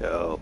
Yo.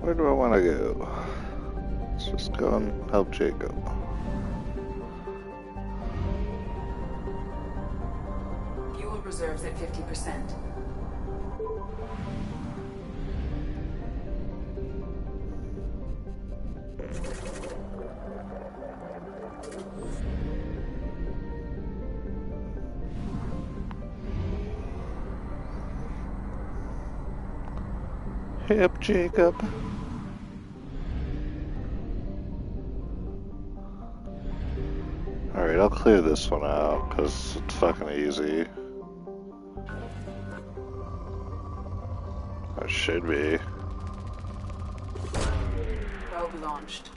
Where do I want to go? Let's just go and help Jacob. Fuel reserves at 50%. Help Jacob. Alright, I'll clear this one out, because it's fucking easy. It should be. Probe launched.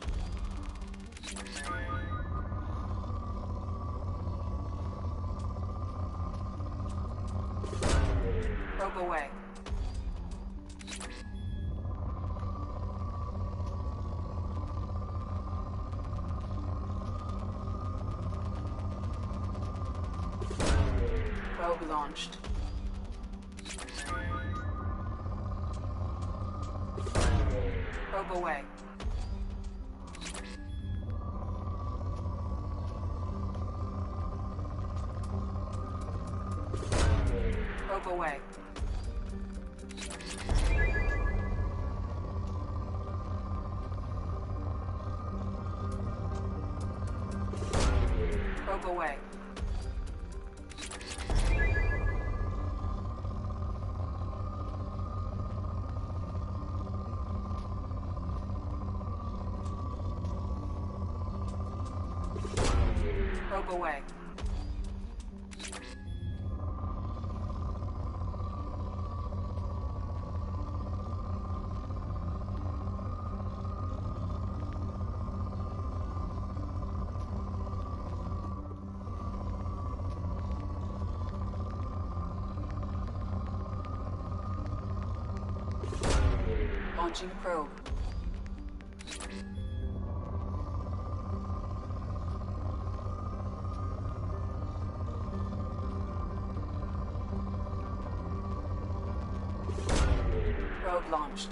Probe away. Probe launched. Probe away. Probe away. Probe away. Probe away. Launching probe. Probe launched.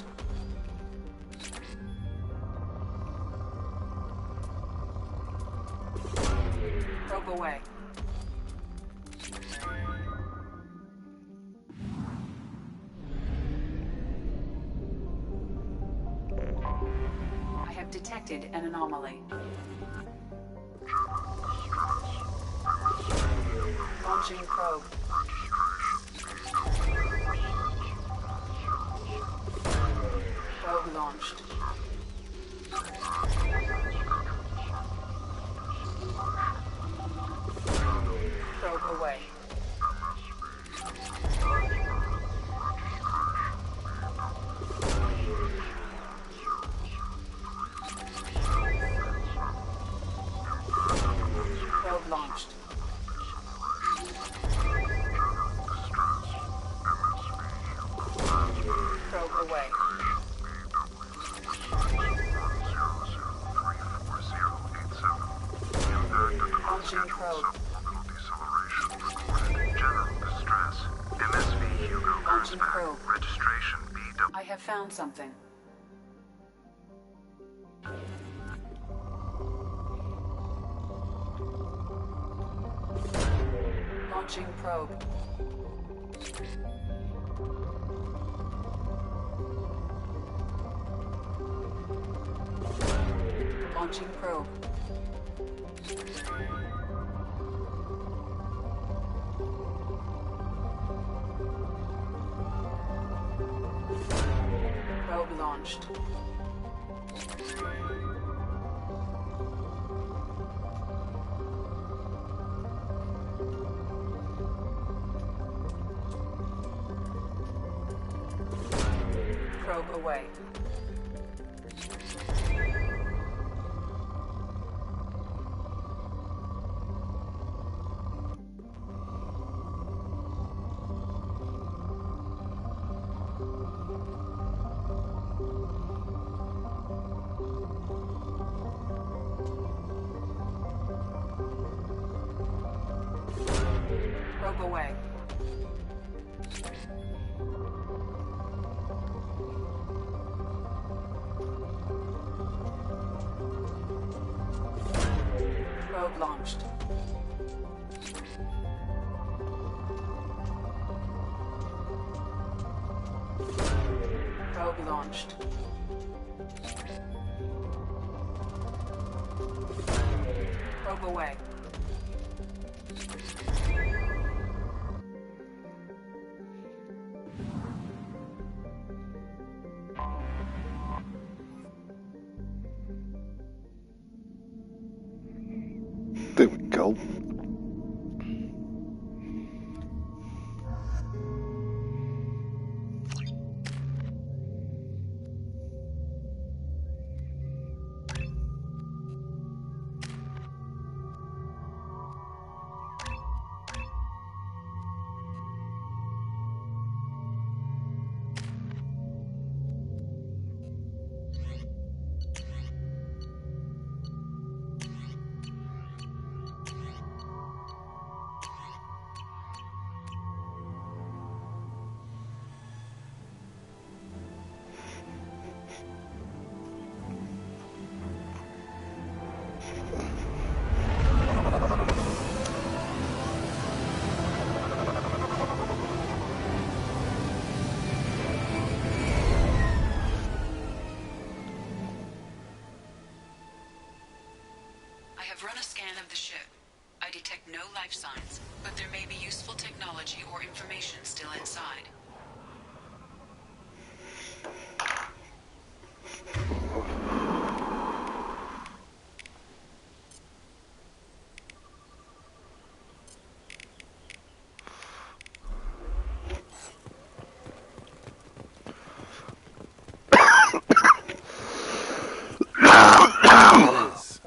Probe away. I have detected an anomaly. Launching probe. Probe launched. Probe away. Probe launched. Probe away. Launching probe. Launching probe. Registration BW. I have found something. Launching probe. Launching probe. Probe launched. Probe away. Probe away. Probe launched. Probe launched. Probe away. There we go. I have run a scan of the ship. I detect no life signs, but there may be useful technology or information still inside.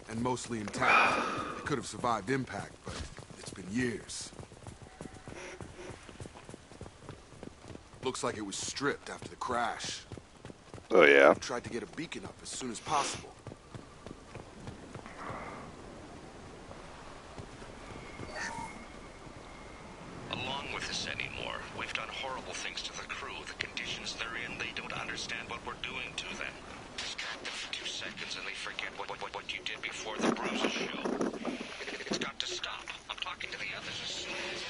And mostly intact. It could have survived impact, but it's been years. Looks like it was stripped after the crash. Oh, yeah? I tried to get a beacon up as soon as possible. Along with this anymore. We've done horrible things to the crew. The conditions they're in, they don't understand what we're doing to them. Distract them for 2 seconds and they forget what you did before the bruises show. It's got to stop. I'm talking to the others as soon as...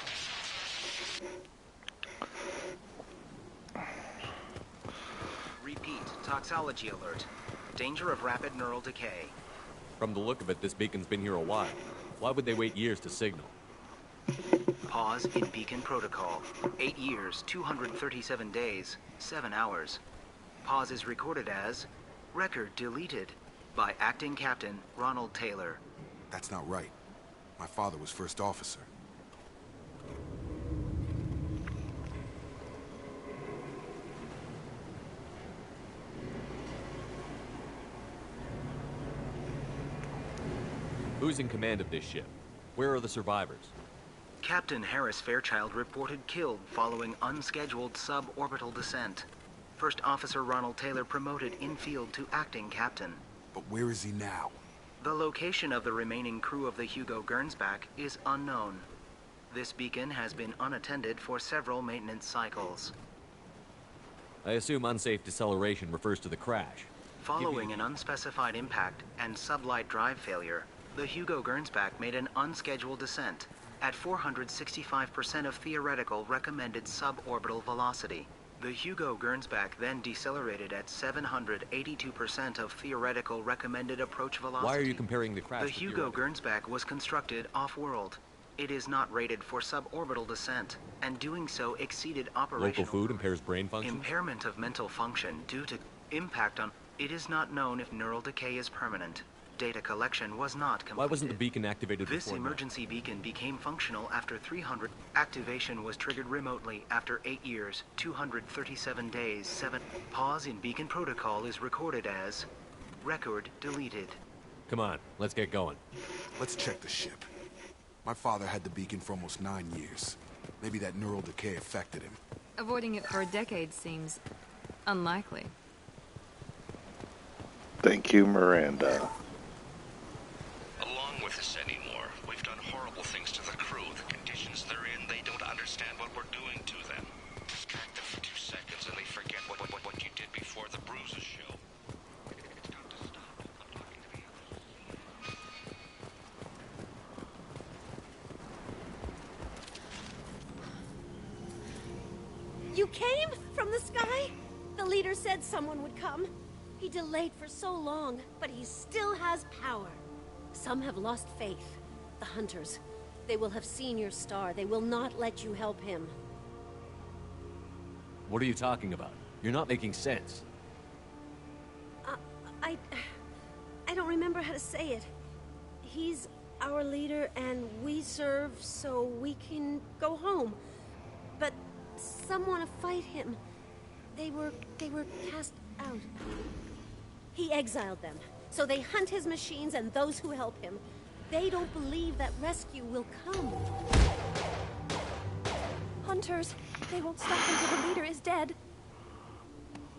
Repeat, toxology alert. Danger of rapid neural decay. From the look of it, this beacon's been here a while. Why would they wait years to signal? Pause in beacon protocol. 8 years, 237 days, 7 hours. Pause is recorded as record deleted by Acting Captain Ronald Taylor. That's not right. My father was first officer. Who's in command of this ship? Where are the survivors? Captain Harris Fairchild reported killed following unscheduled suborbital descent. First Officer Ronald Taylor promoted in-field to acting captain. But where is he now? The location of the remaining crew of the Hugo Gernsback is unknown. This beacon has been unattended for several maintenance cycles. I assume unsafe deceleration refers to the crash. Following an unspecified impact and sublight drive failure, the Hugo Gernsback made an unscheduled descent at 465% of theoretical recommended suborbital velocity. The Hugo Gernsback then decelerated at 782% of theoretical recommended approach velocity. Why are you comparing the crash The with Hugo your... Gernsback was constructed off-world. It is not rated for suborbital descent, and doing so exceeded operational... Local food impairs brain function? Impairment of mental function due to impact on... It is not known if neural decay is permanent. Data collection was not completed. Why wasn't the beacon activated This before emergency beacon became functional after 300. Activation was triggered remotely after 8 years, 237 days, 7. Pause in beacon protocol is recorded as record deleted. Come on, let's get going. Let's check the ship. My father had the beacon for almost 9 years. Maybe that neural decay affected him. Avoiding it for a decade seems unlikely. Thank you, Miranda. Along with this anymore. We've done horrible things to the crew. The conditions they're in, they don't understand what we're doing to them. Distract them for 2 seconds and they forget what you did before the bruises show. It's got to stop. I'm talking to the others. You came from the sky? The leader said someone would come. He delayed for so long, but he still has power. Some have lost faith. The hunters. They will have seen your star. They will not let you help him. What are you talking about? You're not making sense. I don't remember how to say it. He's our leader and we serve so we can go home. But some want to fight him. They were cast out. He exiled them, so they hunt his machines and those who help him. They don't believe that rescue will come. Hunters, they won't stop until the leader is dead.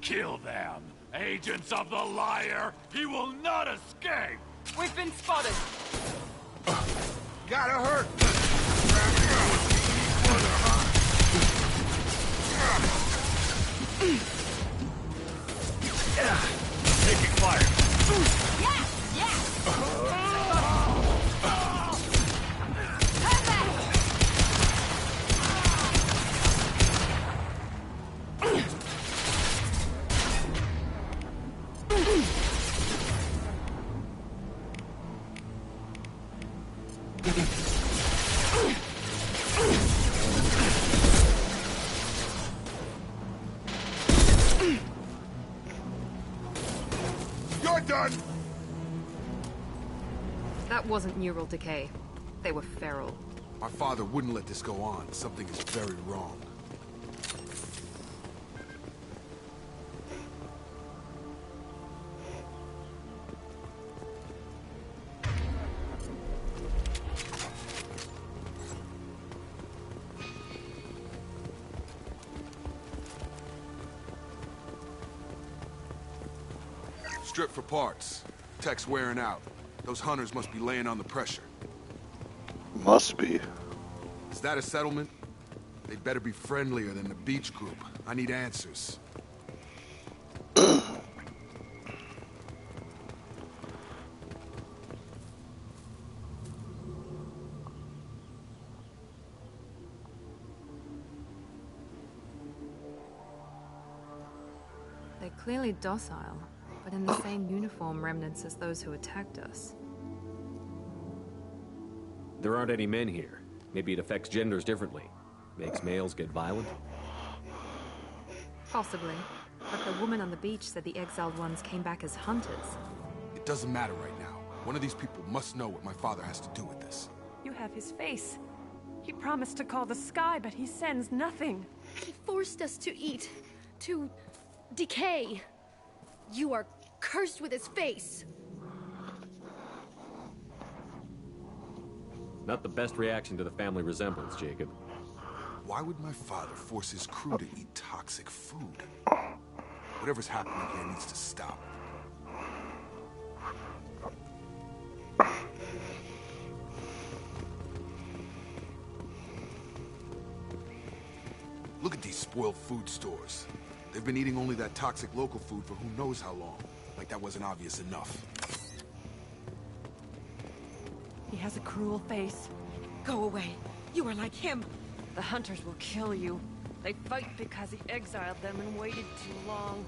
Kill them! Agents of the liar! He will not escape! We've been spotted! Gotta hurt! Taking fire! Yes! Yes! You're done! That wasn't neural decay. They were feral. My father wouldn't let this go on. Something is very wrong. Strip for parts. Tech's wearing out. Those hunters must be laying on the pressure. Must be. Is that a settlement? They'd better be friendlier than the beach group. I need answers. They're clearly docile, but in the same uniform remnants as those who attacked us. There aren't any men here. Maybe it affects genders differently. Makes males get violent? Possibly. But the woman on the beach said the exiled ones came back as hunters. It doesn't matter right now. One of these people must know what my father has to do with this. You have his face. He promised to call the sky, but he sends nothing. He forced us to eat, to decay. You are cursed with his face. Not the best reaction to the family resemblance, Jacob. Why would my father force his crew to eat toxic food? Whatever's happening here needs to stop. Look at these spoiled food stores. They've been eating only that toxic local food for who knows how long. Like that wasn't obvious enough. He has a cruel face. Go away. You are like him. The hunters will kill you. They fight because he exiled them and waited too long.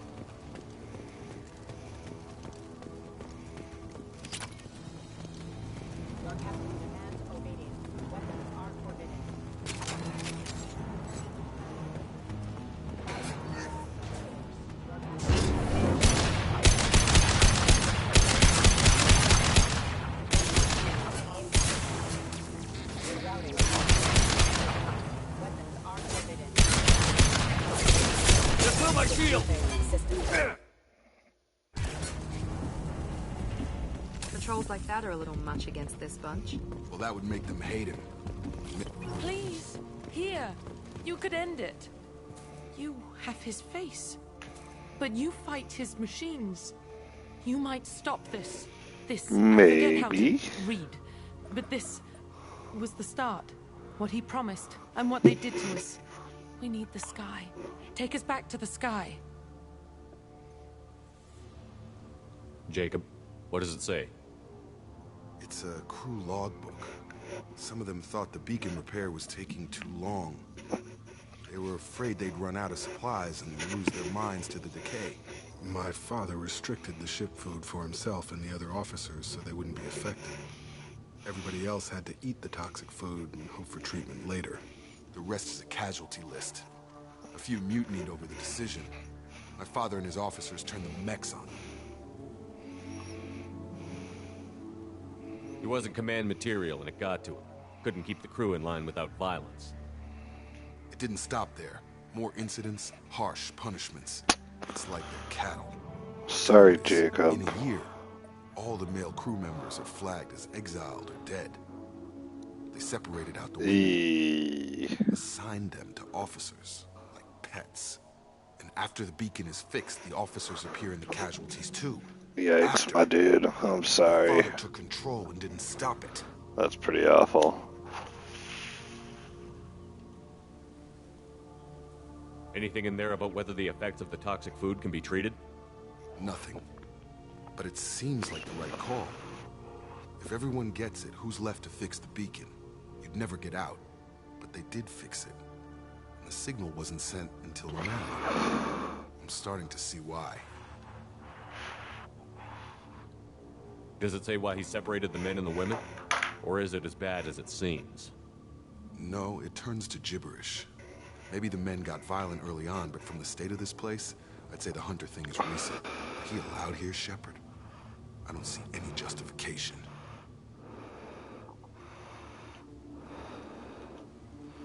Patrols like that are a little much against this bunch. Well, that would make them hate him. Please, here. You could end it. You have his face. But you fight his machines. You might stop this. This. I forget how to read. But this was the start. What he promised, and what they did to us. We need the sky. Take us back to the sky. Jacob, what does it say? It's a crew logbook. Some of them thought the beacon repair was taking too long. They were afraid they'd run out of supplies and lose their minds to the decay. My father restricted the ship food for himself and the other officers so they wouldn't be affected. Everybody else had to eat the toxic food and hope for treatment later. The rest is a casualty list. A few mutinied over the decision. My father and his officers turned the mechs on them. He wasn't command material and it got to him. Couldn't keep the crew in line without violence. It didn't stop there. More incidents, harsh punishments. It's like they're cattle. Sorry, Jacob. In a year, all the male crew members are flagged as exiled or dead. They separated out the women, assigned them to officers, like pets. And after the beacon is fixed, the officers appear in the casualties too. Yikes, my dude. I'm sorry. My father took control and didn't stop it. That's pretty awful. Anything in there about whether the effects of the toxic food can be treated? Nothing. But it seems like the right call. If everyone gets it, who's left to fix the beacon? You'd never get out. But they did fix it. And the signal wasn't sent until now. I'm starting to see why. Does it say why he separated the men and the women? Or is it as bad as it seems? No, it turns to gibberish. Maybe the men got violent early on, but from the state of this place, I'd say the hunter thing is recent. He allowed here, Shepard? I don't see any justification.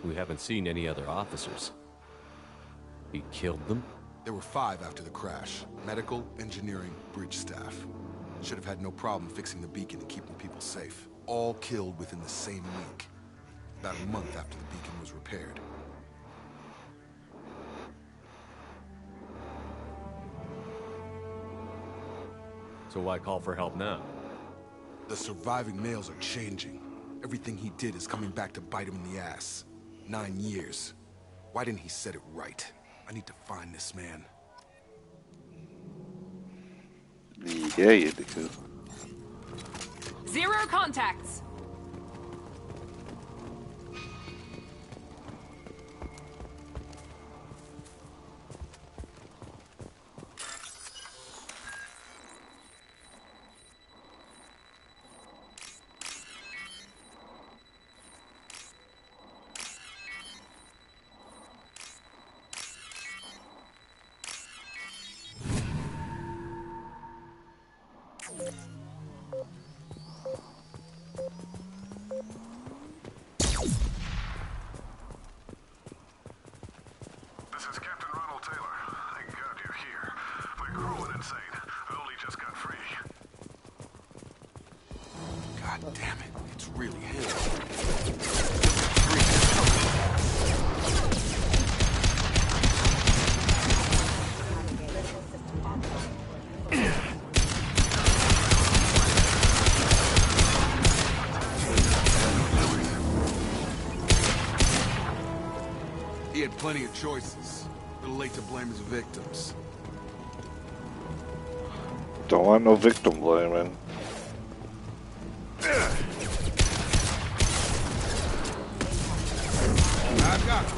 We haven't seen any other officers. He killed them? There were 5 after the crash. Medical, engineering, bridge staff. Should have had no problem fixing the beacon and keeping people safe. All killed within the same week. About a month after the beacon was repaired. So why call for help now? The surviving males are changing. Everything he did is coming back to bite him in the ass. 9 years. Why didn't he set it right? I need to find this man. Yeah, you do. 0 contacts. God damn it, it's really him. He had plenty of choices. A little late to blame his victims. Don't want no victim blaming. I've got him.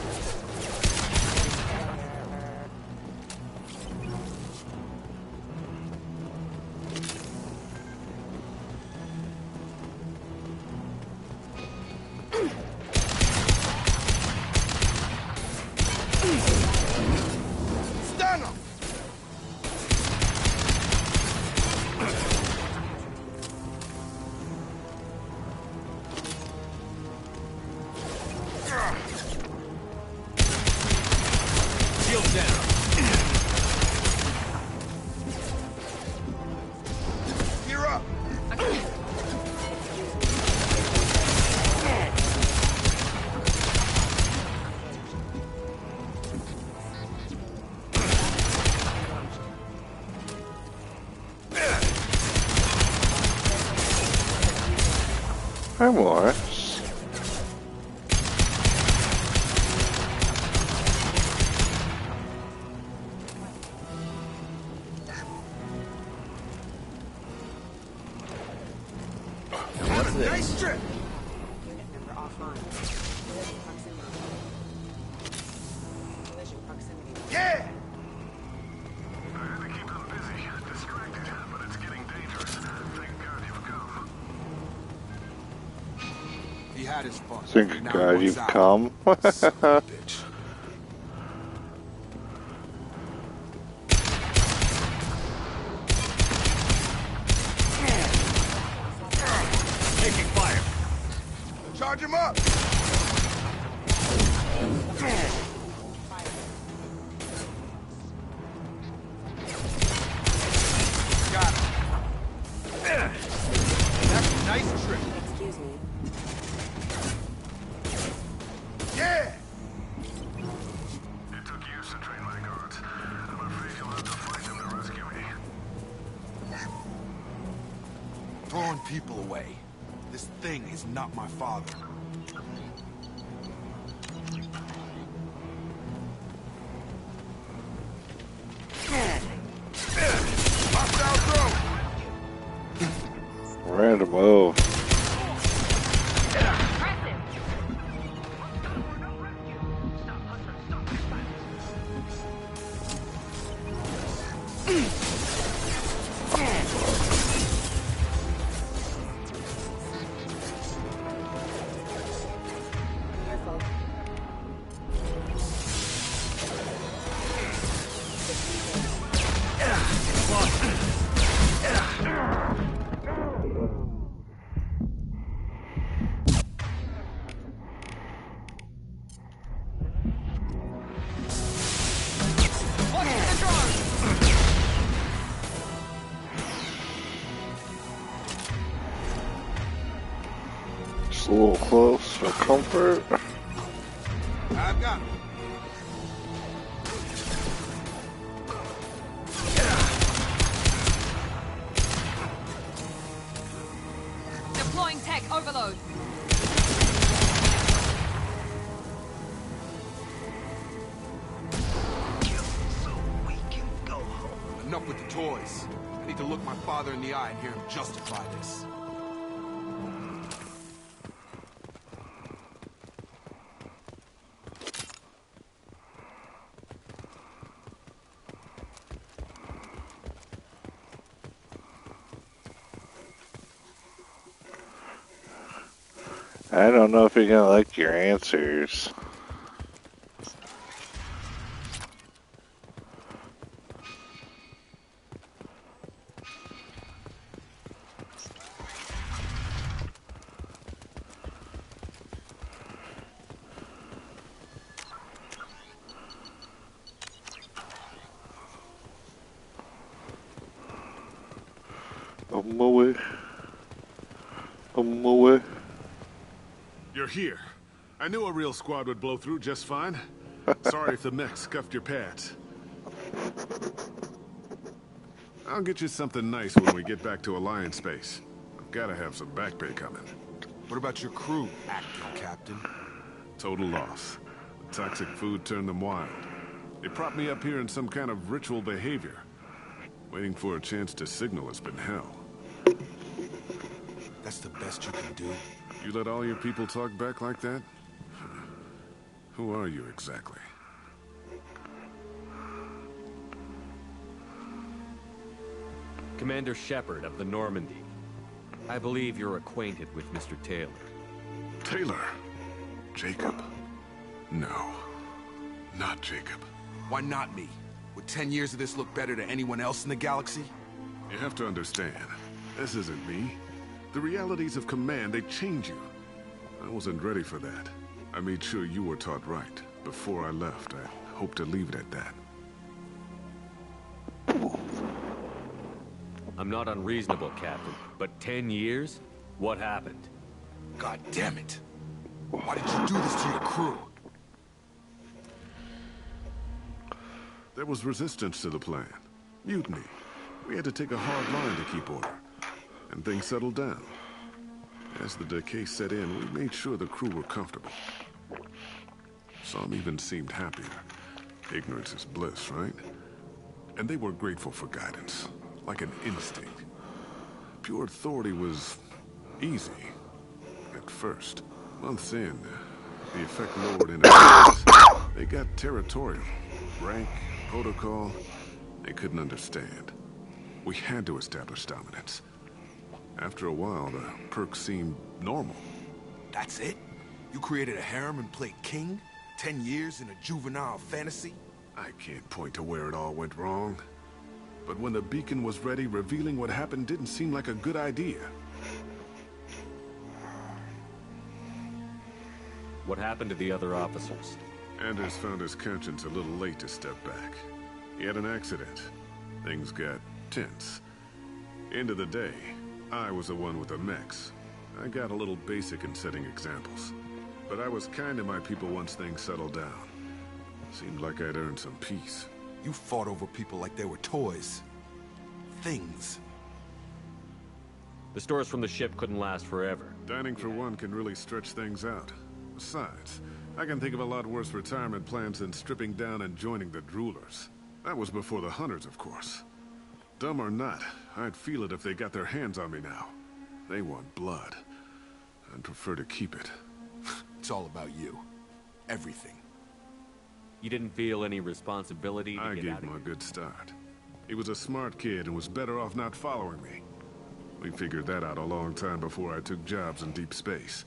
Stun him! Shield down. You're up! Hi, Morris. What's this? Nice trip! Yeah! I had to keep them busy, distracted, but it's getting dangerous. Thank God you've come. He had his fun. Thank Now God he you've wants out. come. Son of a bitch. Taking fire. Charge him up! Got him. That's a nice trick. Excuse me. Yeah! It took years to train my guards. I'm afraid you'll have to fight them to rescue me. Throwing people away. This thing is not my father. Hostile throw! Random move. Just a little close for comfort. I've got him. Enough with the toys. I need to look my father in the eye and hear him justify this. I don't know if you're gonna like your answers. On my way. On my way. You're here. I knew a real squad would blow through just fine. Sorry if the mech scuffed your pads. I'll get you something nice when we get back to Alliance Space. I've gotta have some back pay coming. What about your crew, acting captain? Total loss. The toxic food turned them wild. They propped me up here in some kind of ritual behavior. Waiting for a chance to signal has been hell. That's the best you can do. You let all your people talk back like that? Who are you exactly? Commander Shepard of the Normandy. I believe you're acquainted with Mr. Taylor. Taylor? Jacob? No. Not Jacob. Why not me? Would 10 years of this look better to anyone else in the galaxy? You have to understand, this isn't me. The realities of command, they change you. I wasn't ready for that. I made sure you were taught right. Before I left, I hope to leave it at that. I'm not unreasonable, Captain, but 10 years? What happened? God damn it! Why did you do this to your crew? There was resistance to the plan. Mutiny. We had to take a hard line to keep order. And things settled down. As the decay set in, we made sure the crew were comfortable. Some even seemed happier. Ignorance is bliss, right? And they were grateful for guidance, like an instinct. Pure authority was easy. At first. Months in, the effect lowered in appearance. They got territorial. Rank, protocol, they couldn't understand. We had to establish dominance. After a while, the perks seemed normal. That's it? You created a harem and played king? 10 years in a juvenile fantasy? I can't point to where it all went wrong. But when the beacon was ready, revealing what happened didn't seem like a good idea. What happened to the other officers? Anders found his conscience a little late to step back. He had an accident. Things got tense. End of the day, I was the one with the mechs. I got a little basic in setting examples. But I was kind to my people once things settled down. Seemed like I'd earned some peace. You fought over people like they were toys. Things. The stores from the ship couldn't last forever. Dining for one can really stretch things out. Besides, I can think of a lot worse retirement plans than stripping down and joining the Droolers. That was before the Hunters, of course. Dumb or not, I'd feel it if they got their hands on me now. They want blood. I'd prefer to keep it. It's all about you. Everything. You didn't feel any responsibility to I get gave out of him a here? good start. He was a smart kid and was better off not following me. We figured that out a long time before I took jobs in deep space.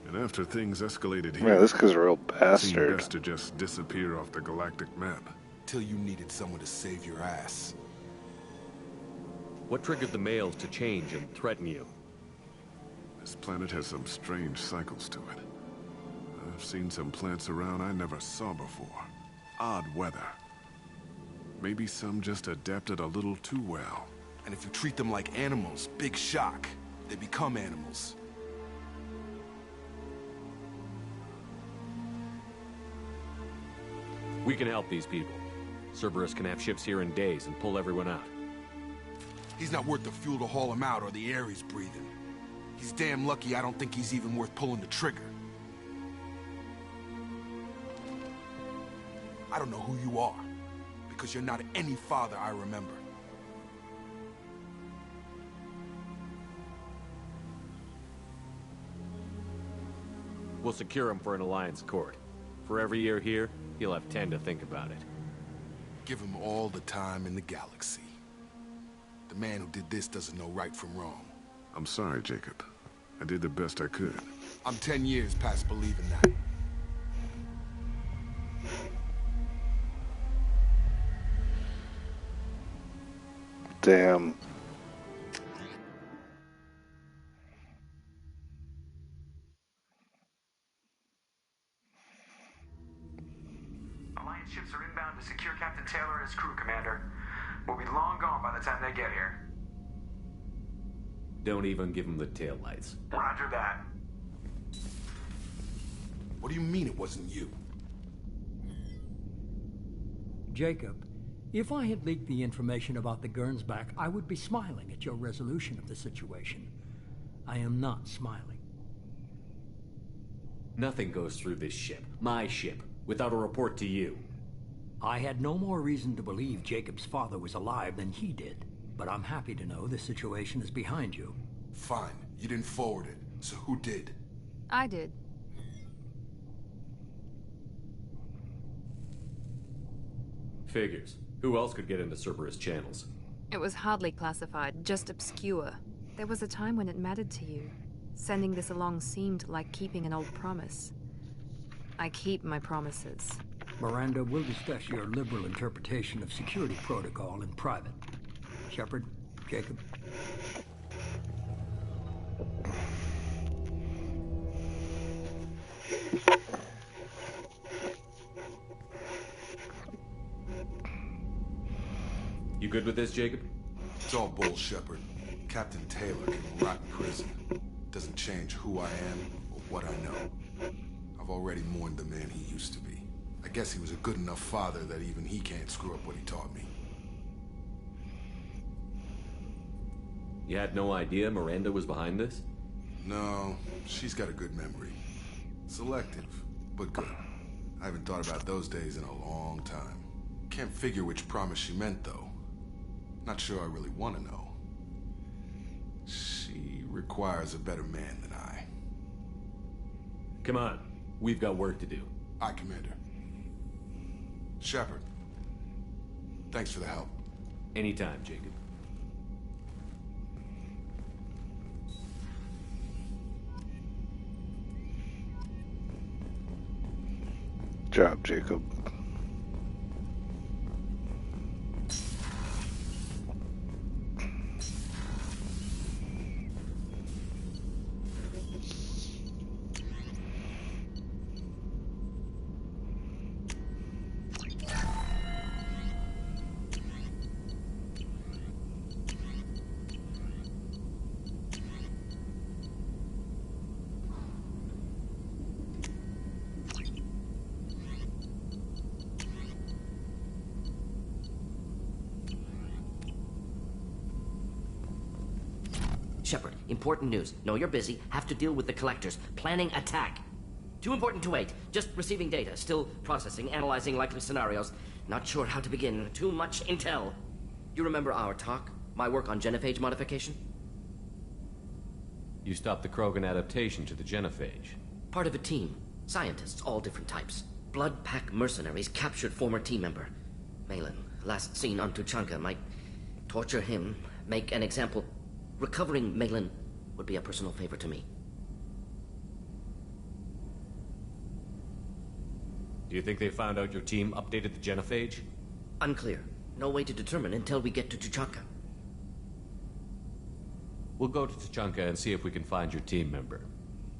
And after things escalated here, Man, this guy's a real it seemed bastard. best to just disappear off the galactic map. Till you needed someone to save your ass. What triggered the males to change and threaten you? This planet has some strange cycles to it. I've seen some plants around I never saw before. Odd weather. Maybe some just adapted a little too well. And if you treat them like animals, big shock. They become animals. We can help these people. Cerberus can have ships here in days and pull everyone out. He's not worth the fuel to haul him out or the air he's breathing. He's damn lucky I don't think he's even worth pulling the trigger. I don't know who you are, but because you're not any father I remember. We'll secure him for an Alliance court. For every year here, he'll have 10 to think about it. Give him all the time in the galaxy. The man who did this doesn't know right from wrong. I'm sorry, Jacob. I did the best I could. I'm 10 years past believing that. Damn. Alliance ships are inbound to secure Captain Taylor and his crew, Commander. We'll be long gone by the time they get here. Don't even give him the taillights. Roger that. What do you mean it wasn't you? Jacob, if I had leaked the information about the Gernsback, I would be smiling at your resolution of the situation. I am not smiling. Nothing goes through this ship, my ship, without a report to you. I had no more reason to believe Jacob's father was alive than he did, but I'm happy to know the situation is behind you. Fine. You didn't forward it, so who did? I did. Figures. Who else could get into Cerberus channels? It was hardly classified, just obscure. There was a time when it mattered to you. Sending this along seemed like keeping an old promise. I keep my promises. Miranda, we'll discuss your liberal interpretation of security protocol in private. Shepard, Jacob. You good with this, Jacob? It's all bull, Shepard. Captain Taylor can rot in prison. Doesn't change who I am or what I know. I've already mourned the man he used to be. I guess he was a good enough father that even he can't screw up what he taught me. You had no idea Miranda was behind this? No, she's got a good memory. Selective, but good. I haven't thought about those days in a long time. Can't figure which promise she meant, though. Not sure I really want to know. She requires a better man than I. Come on. We've got work to do. Aye, Commander. Shepard. Thanks for the help. Anytime, Jacob. Job, Jacob. Shepard, important news. Know you're busy. Have to deal with the collectors. Planning attack. Too important to wait. Just receiving data. Still processing, analyzing likely scenarios. Not sure how to begin. Too much intel. You remember our talk? My work on genophage modification? You stopped the Krogan adaptation to the genophage. Part of a team. Scientists, all different types. Blood Pack mercenaries captured former team member. Malin, last seen on Tuchanka, might torture him, make an example. Recovering Malin would be a personal favor to me. Do you think they found out your team updated the genophage? Unclear. No way to determine until we get to Tuchanka. We'll go to Tuchanka and see if we can find your team member.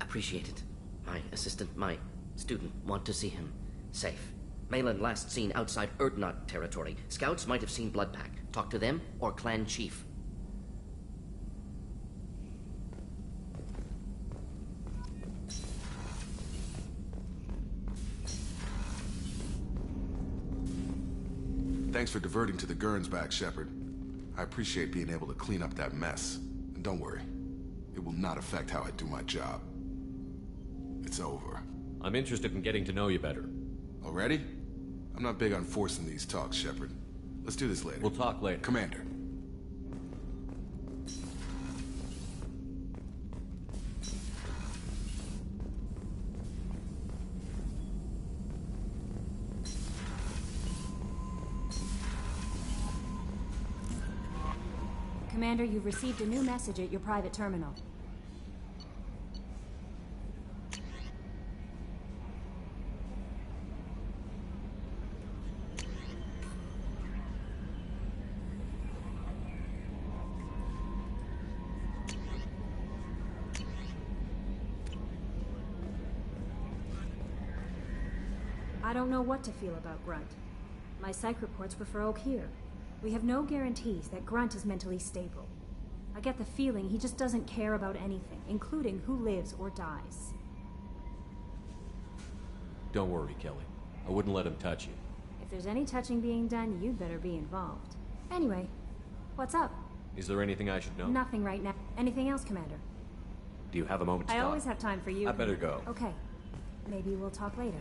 Appreciate it. My assistant, my student, want to see him safe. Malin last seen outside Urdnot territory. Scouts might have seen Blood Pack. Talk to them or clan chief. Thanks for diverting to the Gernsback, Shepard. I appreciate being able to clean up that mess. And don't worry, it will not affect how I do my job. It's over. I'm interested in getting to know you better. Already? I'm not big on forcing these talks, Shepard. Let's do this later. We'll talk later. Commander. Commander, you've received a new message at your private terminal. I don't know what to feel about Grunt. My psych reports prefer Oak here. We have no guarantees that Grunt is mentally stable. I get the feeling he just doesn't care about anything, including who lives or dies. Don't worry, Kelly. I wouldn't let him touch you. If there's any touching being done, you'd better be involved. Anyway, what's up? Is there anything I should know? Nothing right now. Anything else, Commander? Do you have a moment to I talk? always have time for you. I better go. Okay. Maybe we'll talk later.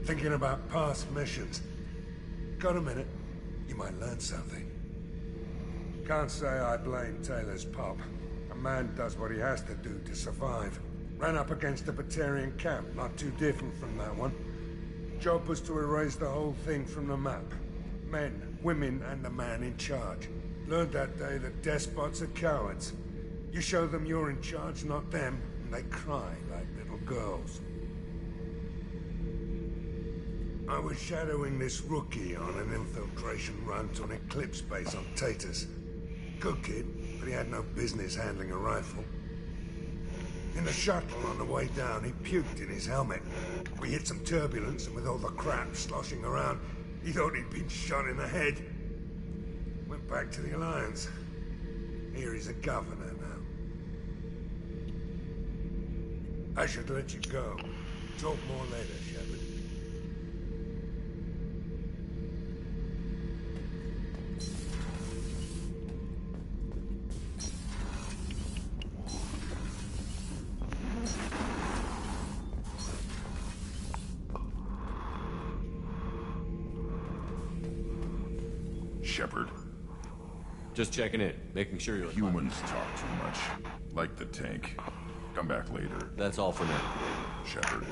Thinking about past missions. Got a minute? You might learn something. Can't say I blame Taylor's pop. A man does what he has to do to survive. Ran up against a Batarian camp, not too different from that one. Job was to erase the whole thing from the map. Men, women, and the man in charge. Learned that day that despots are cowards. You show them you're in charge, not them, and they cry like little girls. I was shadowing this rookie on an infiltration run to an Eclipse base on Tatus. Good kid, but he had no business handling a rifle. In the shuttle on the way down, he puked in his helmet. We hit some turbulence, and with all the crap sloshing around, he thought he'd been shot in the head. Went back to the Alliance. Here he's a governor now. I should let you go. Talk more later, Shepard. Shepard. Just checking in, making sure you're Humans talk too much. Like the tank. Come back later. That's all for now. Shepard.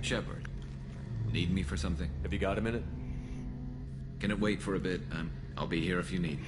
Shepard, need me for something? Have you got a minute? Can it wait for a bit? I'll be here if you need me.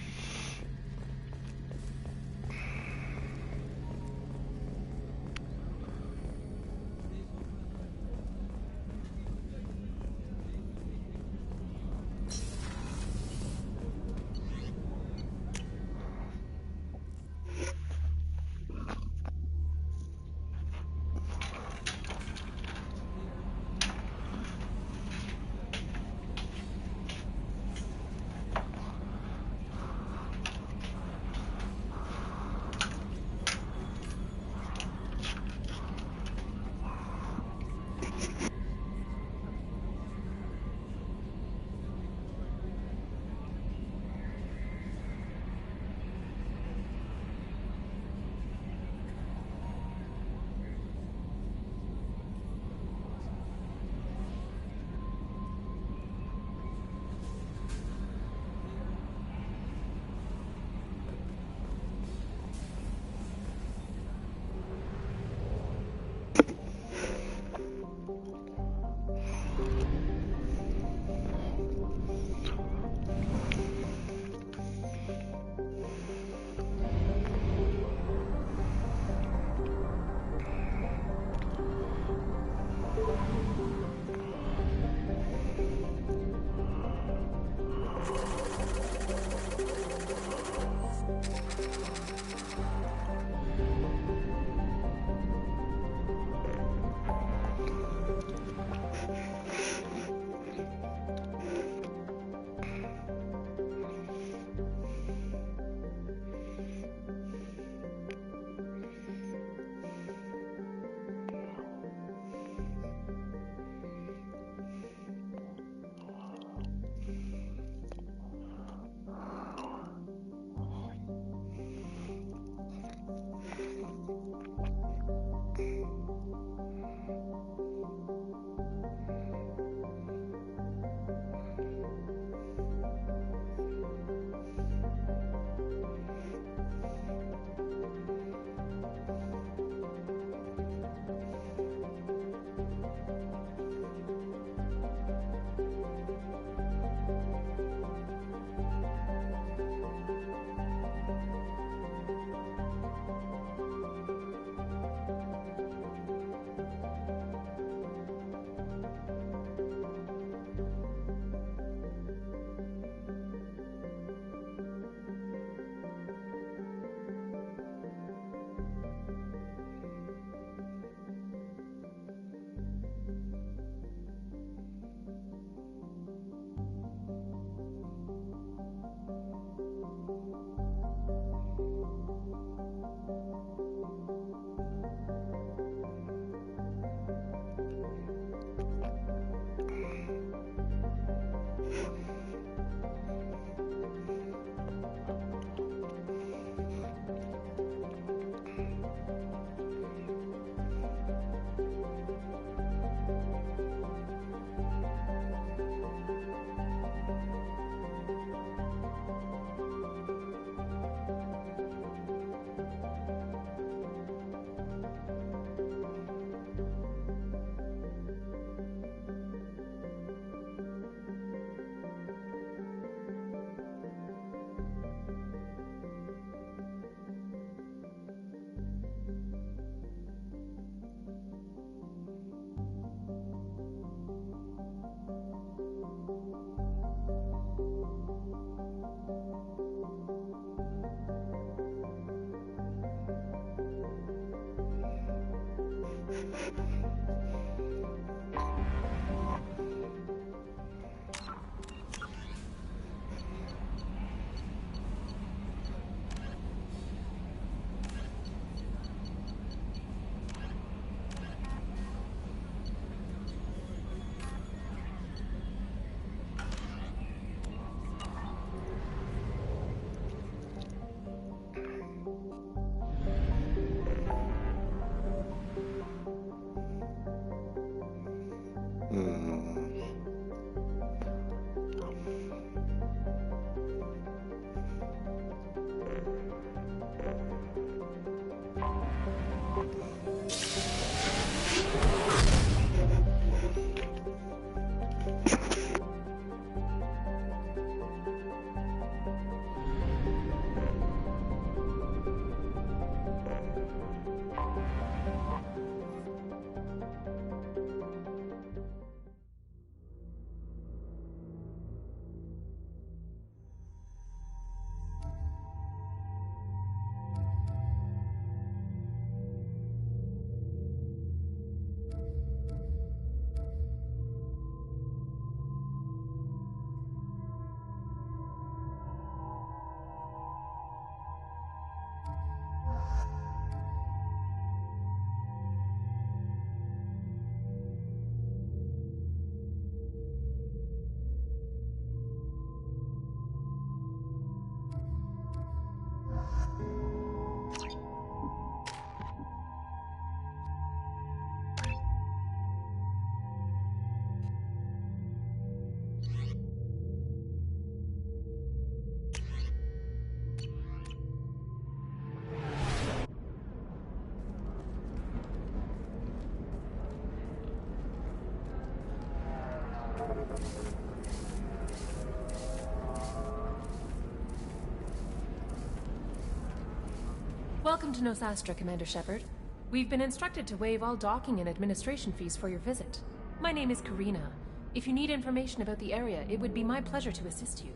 Welcome to Nosastra, Commander Shepard. We've been instructed to waive all docking and administration fees for your visit. My name is Karina. If you need information about the area, it would be my pleasure to assist you.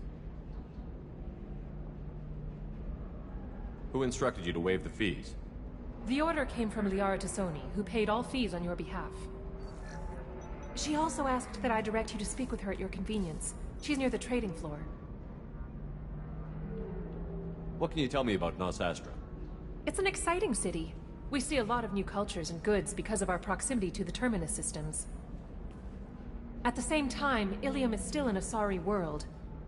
Who instructed you to waive the fees? The order came from Liara Tassoni, who paid all fees on your behalf. She also asked that I direct you to speak with her at your convenience. She's near the trading floor. What can you tell me about Nosastra? It's an exciting city. We see a lot of new cultures and goods because of our proximity to the Terminus systems. At the same time, Ilium is still an Asari world.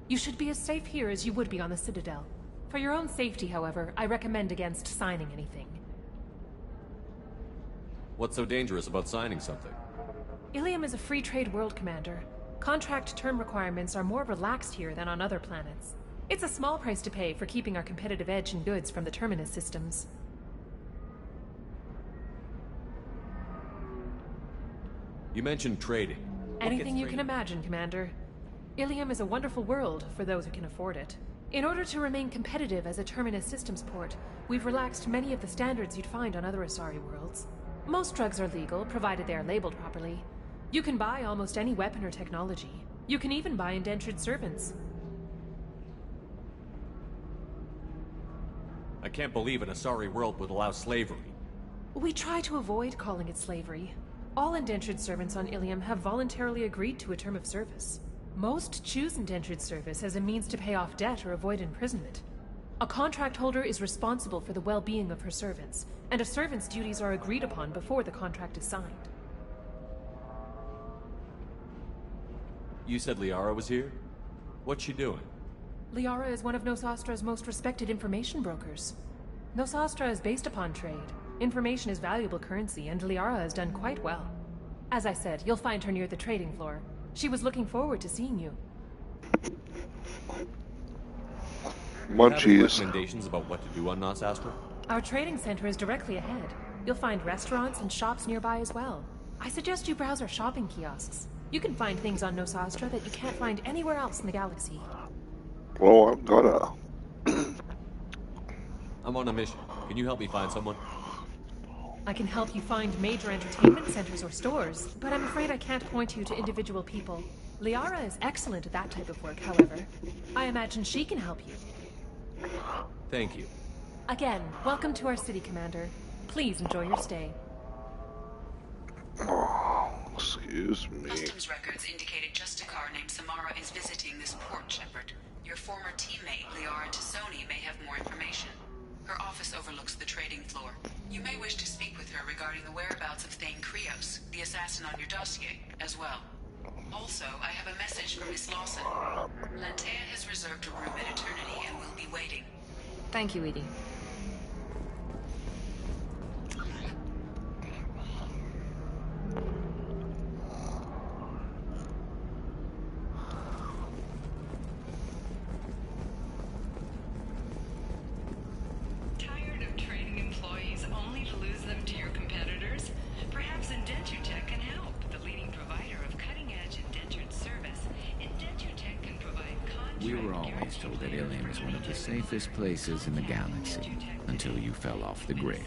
You should be as safe here as you would be on the Citadel. For your own safety, however, I recommend against signing anything. What's so dangerous about signing something? Ilium is a free trade world, Commander. Contract term requirements are more relaxed here than on other planets. It's a small price to pay for keeping our competitive edge in goods from the Terminus systems. You mentioned trading. Anything you can imagine, Commander. Ilium is a wonderful world for those who can afford it. In order to remain competitive as a Terminus systems port, we've relaxed many of the standards you'd find on other Asari worlds. Most drugs are legal, provided they are labeled properly. You can buy almost any weapon or technology. You can even buy indentured servants. I can't believe an Asari world would allow slavery. We try to avoid calling it slavery. All indentured servants on Ilium have voluntarily agreed to a term of service. Most choose indentured service as a means to pay off debt or avoid imprisonment. A contract holder is responsible for the well-being of her servants, and a servant's duties are agreed upon before the contract is signed. You said Liara was here? What's she doing? Liara is one of Nosastra's most respected information brokers. Nosastra is based upon trade. Information is valuable currency, and Liara has done quite well. As I said, you'll find her near the trading floor. She was looking forward to seeing you. Munchies. Recommendations about what to do on Nosastra? Our trading center is directly ahead. You'll find restaurants and shops nearby as well. I suggest you browse our shopping kiosks. You can find things on Nosastra that you can't find anywhere else in the galaxy. Well, I'm gonna. I'm on a mission. Can you help me find someone? I can help you find major entertainment centers or stores, but I'm afraid I can't point you to individual people. Liara is excellent at that type of work, however. I imagine she can help you. Thank you. Again, welcome to our city, Commander. Please enjoy your stay. Oh, excuse me. Customs records indicated just a car named Samara is visiting this port, Shepard. Your former teammate, Liara Tassoni, may have more information. Her office overlooks the trading floor. You may wish to speak with her regarding the whereabouts of Thane Krios, the assassin on your dossier, as well. Also, I have a message from Miss Lawson. Lantea has reserved a room at Eternity and will be waiting. Thank you, Edie. Tired of training employees only to lose them to your competitors? Perhaps Indentutech can help. The leading provider of cutting-edge indentured service, Indentutech can provide We were always told that Ilium is one of the safest places in the galaxy, until you fell off the grid.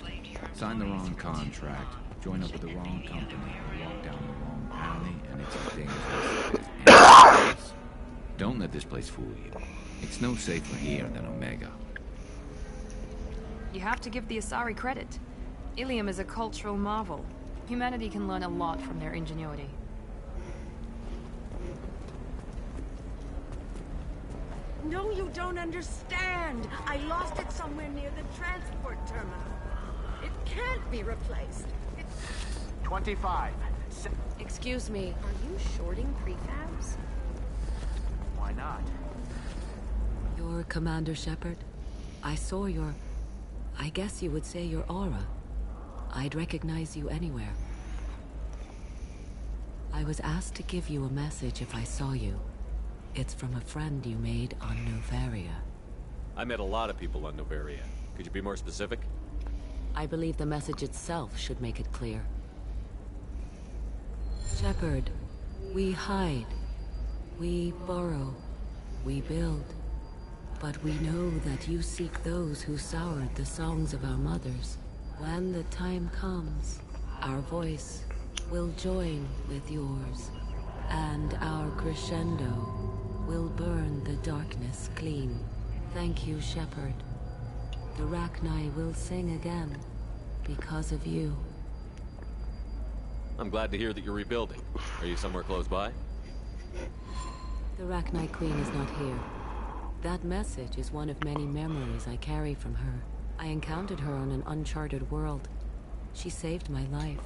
Signed the wrong contract, joined up with the wrong company, walked down the wrong alley, and it's as dangerous as any place. Don't let this place fool you. It's no safer here than Omega. You have to give the Asari credit. Ilium is a cultural marvel. Humanity can learn a lot from their ingenuity. No, you don't understand. I lost it somewhere near the transport terminal. It can't be replaced. It's... 25. Excuse me, are you shorting prefabs? Why not? You're Commander Shepard? I saw your... I guess you would say your aura. I'd recognize you anywhere. I was asked to give you a message if I saw you. It's from a friend you made on Novaria. I met a lot of people on Novaria. Could you be more specific? I believe the message itself should make it clear. Shepard, we hide. We burrow. We build. But we know that you seek those who soured the songs of our mothers. When the time comes, our voice will join with yours, and our crescendo will burn the darkness clean. Thank you, Shepard. The Rachni will sing again because of you. I'm glad to hear that you're rebuilding. Are you somewhere close by? The Rachni Queen is not here. That message is one of many memories I carry from her. I encountered her on an uncharted world. She saved my life.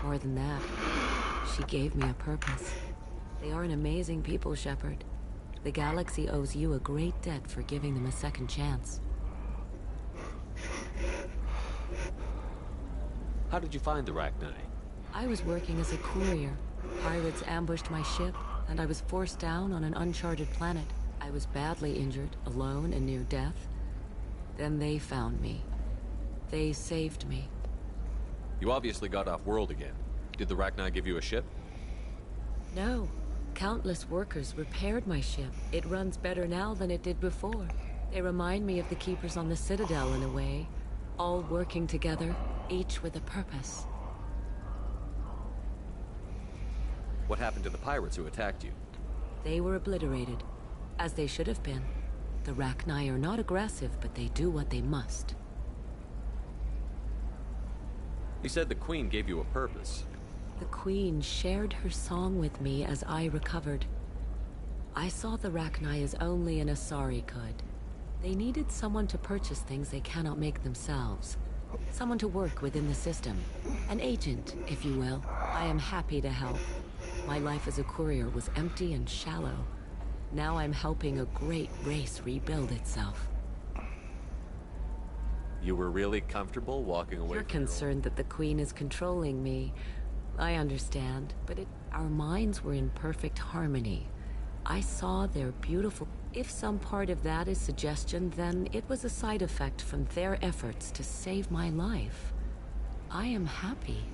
More than that, she gave me a purpose. They are an amazing people, Shepard. The galaxy owes you a great debt for giving them a second chance. How did you find the Rachni? I was working as a courier. Pirates ambushed my ship, and I was forced down on an uncharted planet. I was badly injured, alone and near death. Then they found me. They saved me. You obviously got off world again. Did the Rachni give you a ship? No. Countless workers repaired my ship. It runs better now than it did before. They remind me of the Keepers on the Citadel in a way. All working together, each with a purpose. What happened to the pirates who attacked you? They were obliterated, as they should have been. The Rachni are not aggressive, but they do what they must. You said the Queen gave you a purpose. The Queen shared her song with me as I recovered. I saw the Rachni as only an Asari could. They needed someone to purchase things they cannot make themselves. Someone to work within the system. An agent, if you will. I am happy to help. My life as a courier was empty and shallow. Now I'm helping a great race rebuild itself. You were really comfortable walking away You're from concerned that the Queen is controlling me. I understand, but our minds were in perfect harmony. I saw their beautiful... If some part of that is suggestion, then it was a side effect from their efforts to save my life. I am happy.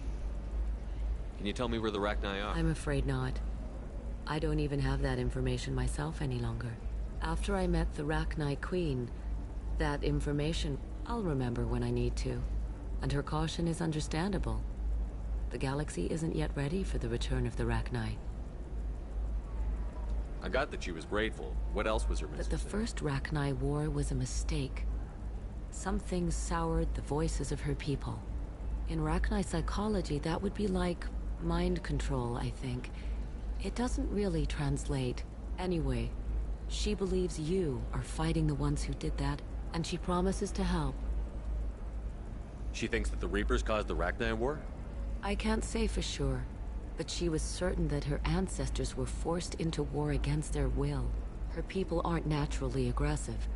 Can you tell me where the Rachni are? I'm afraid not. I don't even have that information myself any longer. After I met the Rachni Queen, that information I'll remember when I need to. And her caution is understandable. The galaxy isn't yet ready for the return of the Rachni. I got that she was grateful. What else was her message? That the first Rachni war was a mistake. Some things soured the voices of her people. In Rachni psychology, that would be like mind control, I think. It doesn't really translate. Anyway, she believes you are fighting the ones who did that, and she promises to help. She thinks that the Reapers caused the Rachni war? I can't say for sure, but she was certain that her ancestors were forced into war against their will. Her people aren't naturally aggressive.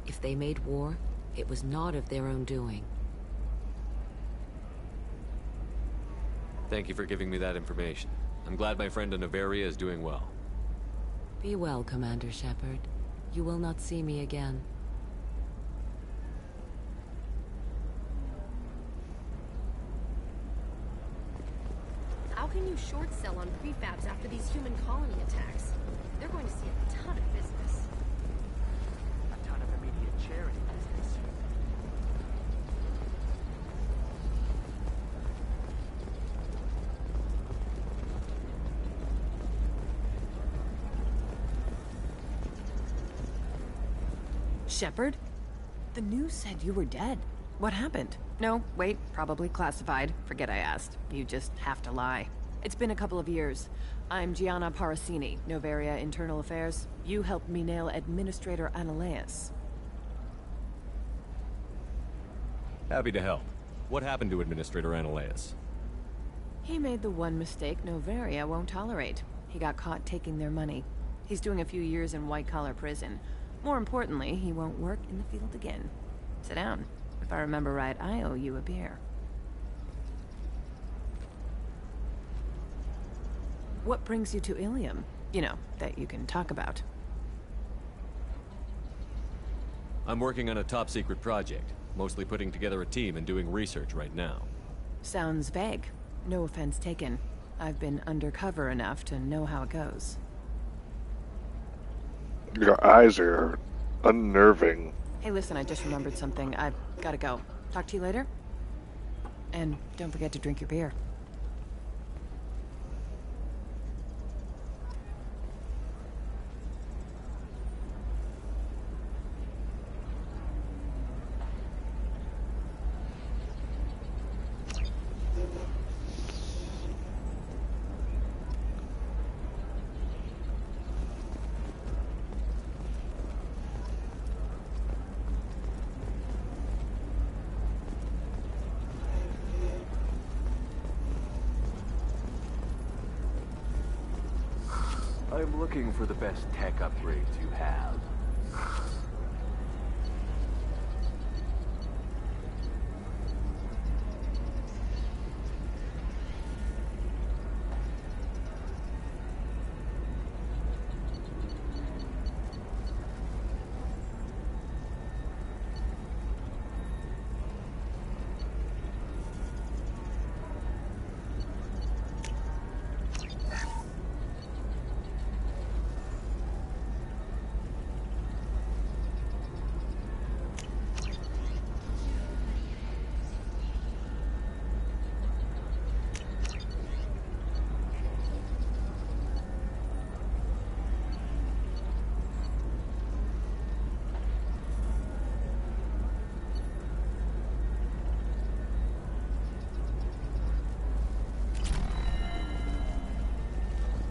If they made war, it was not of their own doing. Thank you for giving me that information. I'm glad my friend in Noveria is doing well. Be well, Commander Shepard. You will not see me again. How can you short sell on prefabs after these human colony attacks? They're going to see a ton of business. A ton of immediate charity business. Shepard? The news said you were dead. What happened? No, wait, probably classified. Forget I asked. You just have to lie. It's been a couple of years. I'm Gianna Parasini, Noveria Internal Affairs. You helped me nail Administrator Analeas. Happy to help. What happened to Administrator Analeas? He made the one mistake Noveria won't tolerate. He got caught taking their money. He's doing a few years in white-collar prison. More importantly, he won't work in the field again. Sit down. If I remember right, I owe you a beer. What brings you to Ilium? You know, that you can talk about. I'm working on a top-secret project. Mostly putting together a team and doing research right now. Sounds vague. No offense taken. I've been undercover enough to know how it goes. Your eyes are unnerving. Hey, listen, I just remembered something. I've gotta go. Talk to you later. And don't forget to drink your beer. I'm looking for the best tech upgrades you have.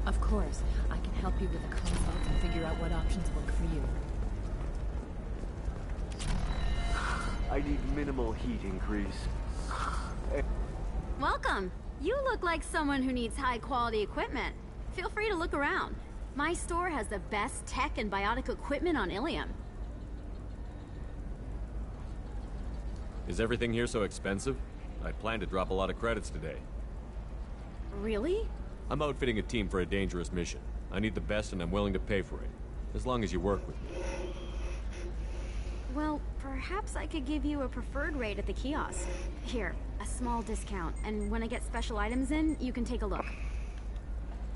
Of course, I can help you with the consult and figure out what options work for you. I need minimal heat increase. Welcome. You look like someone who needs high-quality equipment. Feel free to look around. My store has the best tech and biotic equipment on Ilium. Is everything here so expensive? I plan to drop a lot of credits today. Really? I'm outfitting a team for a dangerous mission. I need the best and I'm willing to pay for it. As long as you work with me. Well, perhaps I could give you a preferred rate at the kiosk. Here, a small discount, and when I get special items in, you can take a look.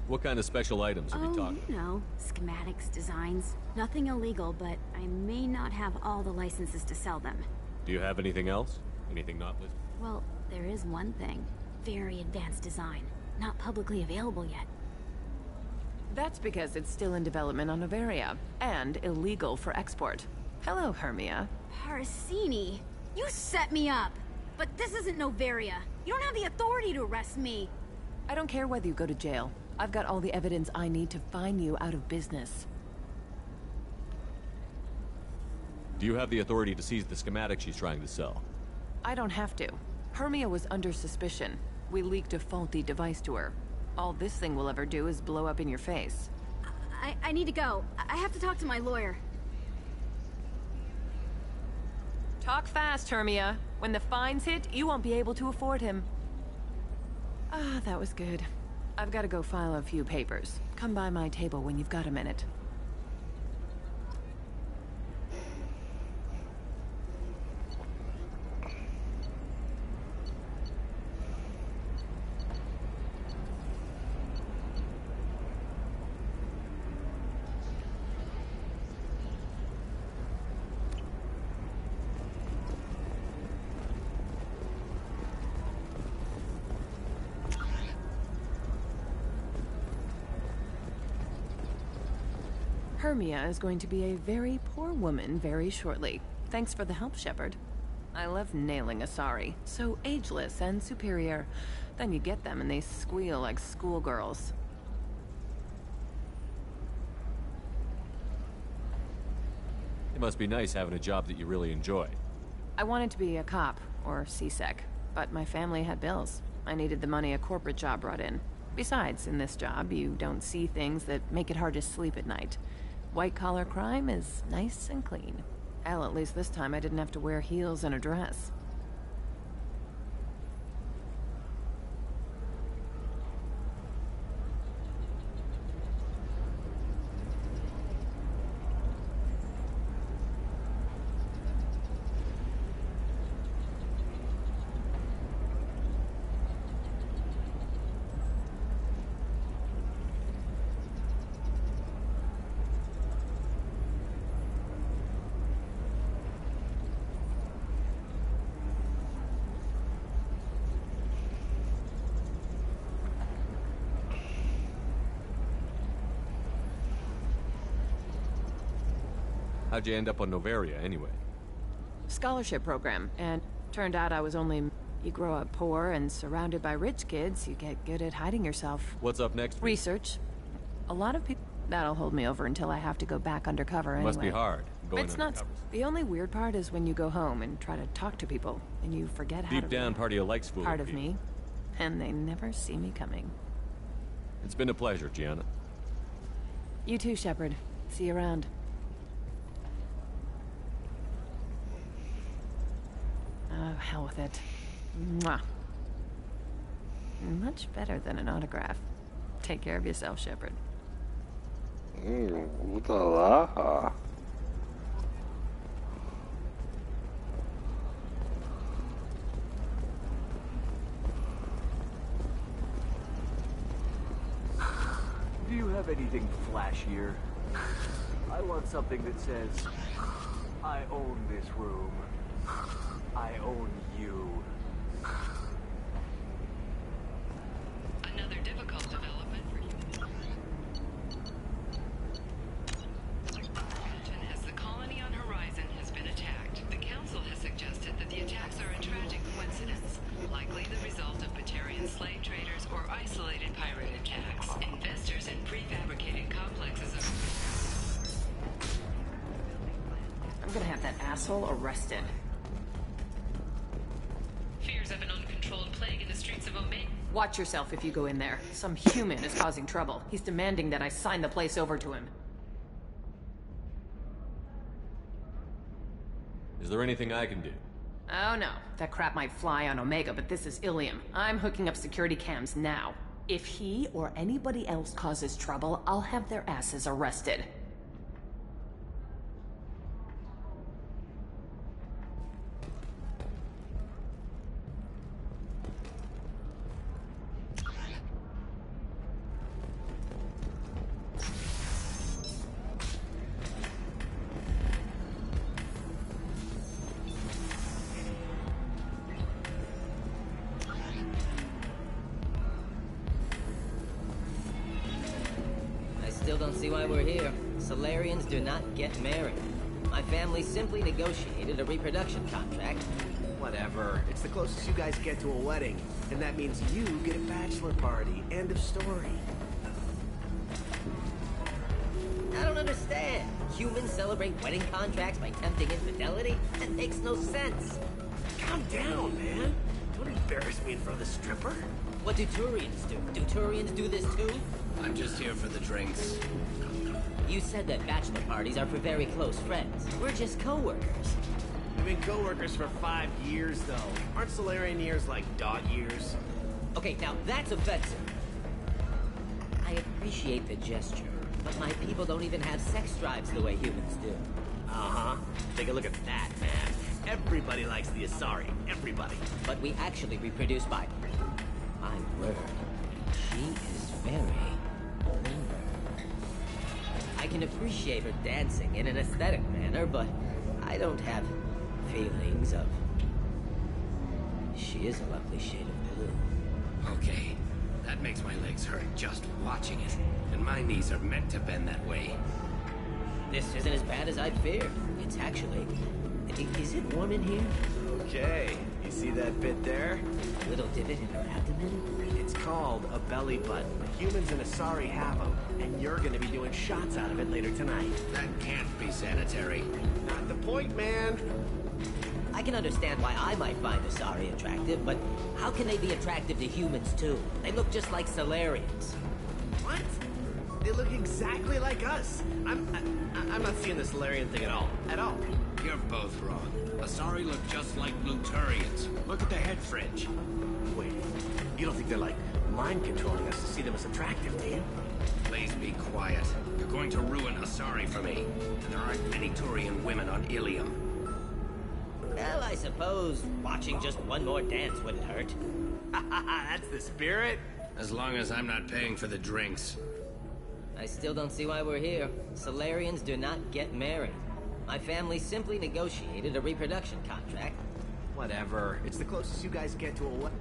What kind of special items are we talking? You know, schematics, designs. Nothing illegal, but I may not have all the licenses to sell them. Do you have anything else? Anything not listed? Well, there is one thing. Very advanced design. Not publicly available yet. That's because it's still in development on Noveria, and illegal for export. Hello, Hermia. Parsini, you set me up! But this isn't Noveria. You don't have the authority to arrest me. I don't care whether you go to jail. I've got all the evidence I need to find you out of business. Do you have the authority to seize the schematic she's trying to sell? I don't have to. Hermia was under suspicion. We leaked a faulty device to her. All this thing will ever do is blow up in your face. I need to go. I have to talk to my lawyer. Talk fast, Hermia. When the fines hit, you won't be able to afford him. Ah, that was good. I've got to go file a few papers. Come by my table when you've got a minute. Hermia is going to be a very poor woman very shortly. Thanks for the help, Shepard. I love nailing Asari. So ageless and superior. Then you get them and they squeal like schoolgirls. It must be nice having a job that you really enjoy. I wanted to be a cop, or CSEC, but my family had bills. I needed the money a corporate job brought in. Besides, in this job, you don't see things that make it hard to sleep at night. White-collar crime is nice and clean. Hell, at least this time I didn't have to wear heels and a dress. How'd you end up on Noveria, anyway? Scholarship program, and turned out I was only... You grow up poor and surrounded by rich kids, you get good at hiding yourself. What's up next? Research. A lot of people... That'll hold me over until I have to go back undercover anyway. Must be hard, going It's not... The only weird part is when you go home and try to talk to people, and you forget how to... Deep down, part of you likes fooling Part of people. me. And they never see me coming. It's been a pleasure, Gianna. You too, Shepard. See you around. Oh, hell with it. Mwah. Much better than an autograph. Take care of yourself, Shepard. Ooh la la. Do you have anything flashier? I want something that says, I own this room. I own you. Another difficult development for you. As the colony on Horizon has been attacked, the Council has suggested that the attacks are a tragic coincidence, likely the result of Batarian slave traders or isolated pirate attacks. Investors in prefabricated complexes of... I'm gonna have that asshole arrested. Fears of an uncontrolled plague in the streets of Omega. Watch yourself if you go in there. Some human is causing trouble. He's demanding that I sign the place over to him. Is there anything I can do? Oh no, that crap might fly on Omega, but this is Ilium. I'm hooking up security cams now. If he or anybody else causes trouble, I'll have their asses arrested. Still don't see why we're here. Solarians do not get married. My family simply negotiated a reproduction contract. Whatever. It's the closest you guys get to a wedding. And that means you get a bachelor party. End of story. I don't understand. Humans celebrate wedding contracts by tempting infidelity? That makes no sense. Calm down, man. Don't embarrass me in front of the stripper. What do Turians do? Do Turians do this too? I'm just here for the drinks. You said that bachelor parties are for very close friends. We're just co-workers. We've been co-workers for 5 years, though. Aren't Solarian years like dog years? Okay, now that's offensive. I appreciate the gesture, but my people don't even have sex drives the way humans do. Uh-huh. Take a look at that, man. Everybody likes the Asari. Everybody. But we actually reproduce by... My word. She is very... I can appreciate her dancing in an aesthetic manner, but I don't have feelings of... She is a lovely shade of blue. Okay. That makes my legs hurt just watching it. And my knees are meant to bend that way. This isn't as bad as I'd feared. It's actually... Is it warm in here? Okay. You see that bit there? A little divot in her abdomen? It's called a belly button. Humans and Asari have them, and you're gonna be doing shots out of it later tonight. That can't be sanitary. Not the point, man. I can understand why I might find Asari attractive, but how can they be attractive to humans too? They look just like Solarians. What? They look exactly like us. I'm not seeing the Solarian thing at all. At all. You're both wrong. Asari look just like Bluturians. Look at the head fringe. Wait, you don't think they're like mind controlling us to see them as attractive, do you? Please be quiet. You're going to ruin Asari for me. And there aren't many Turian women on Ilium. Well, I suppose watching just one more dance wouldn't hurt. That's the spirit. As long as I'm not paying for the drinks. I still don't see why we're here. Solarians do not get married. My family simply negotiated a reproduction contract. Whatever. It's the closest you guys get to a what?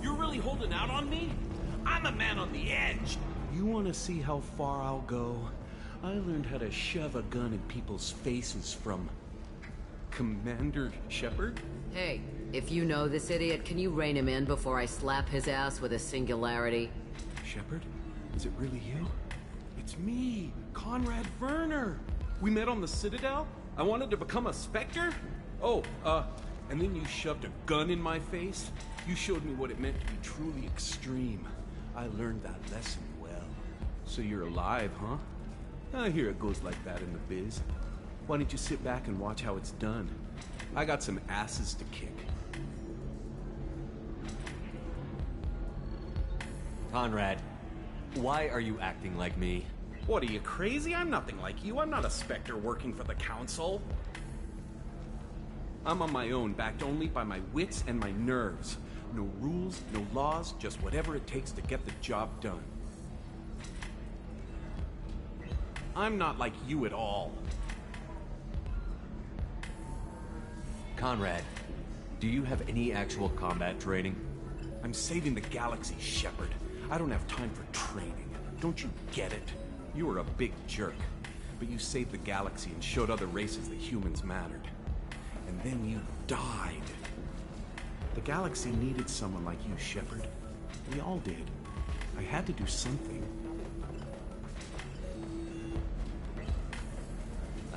You're really holding out on me? I'm a man on the edge. You want to see how far I'll go? I learned how to shove a gun in people's faces from Commander Shepard? Hey, if you know this idiot, can you rein him in before I slap his ass with a singularity? Shepard? Is it really you? It's me, Conrad Werner. We met on the Citadel? I wanted to become a Spectre? Oh, and then you shoved a gun in my face? You showed me what it meant to be truly extreme. I learned that lesson well. So you're alive, huh? I hear it goes like that in the biz. Why don't you sit back and watch how it's done? I got some asses to kick. Conrad, why are you acting like me? What, are you crazy? I'm nothing like you. I'm not a Spectre working for the Council. I'm on my own, backed only by my wits and my nerves. No rules, no laws, just whatever it takes to get the job done. I'm not like you at all. Conrad, do you have any actual combat training? I'm saving the galaxy, Shepard. I don't have time for training. Don't you get it? You were a big jerk, but you saved the galaxy and showed other races that humans mattered. And then you died. The galaxy needed someone like you, Shepard. We all did. I had to do something.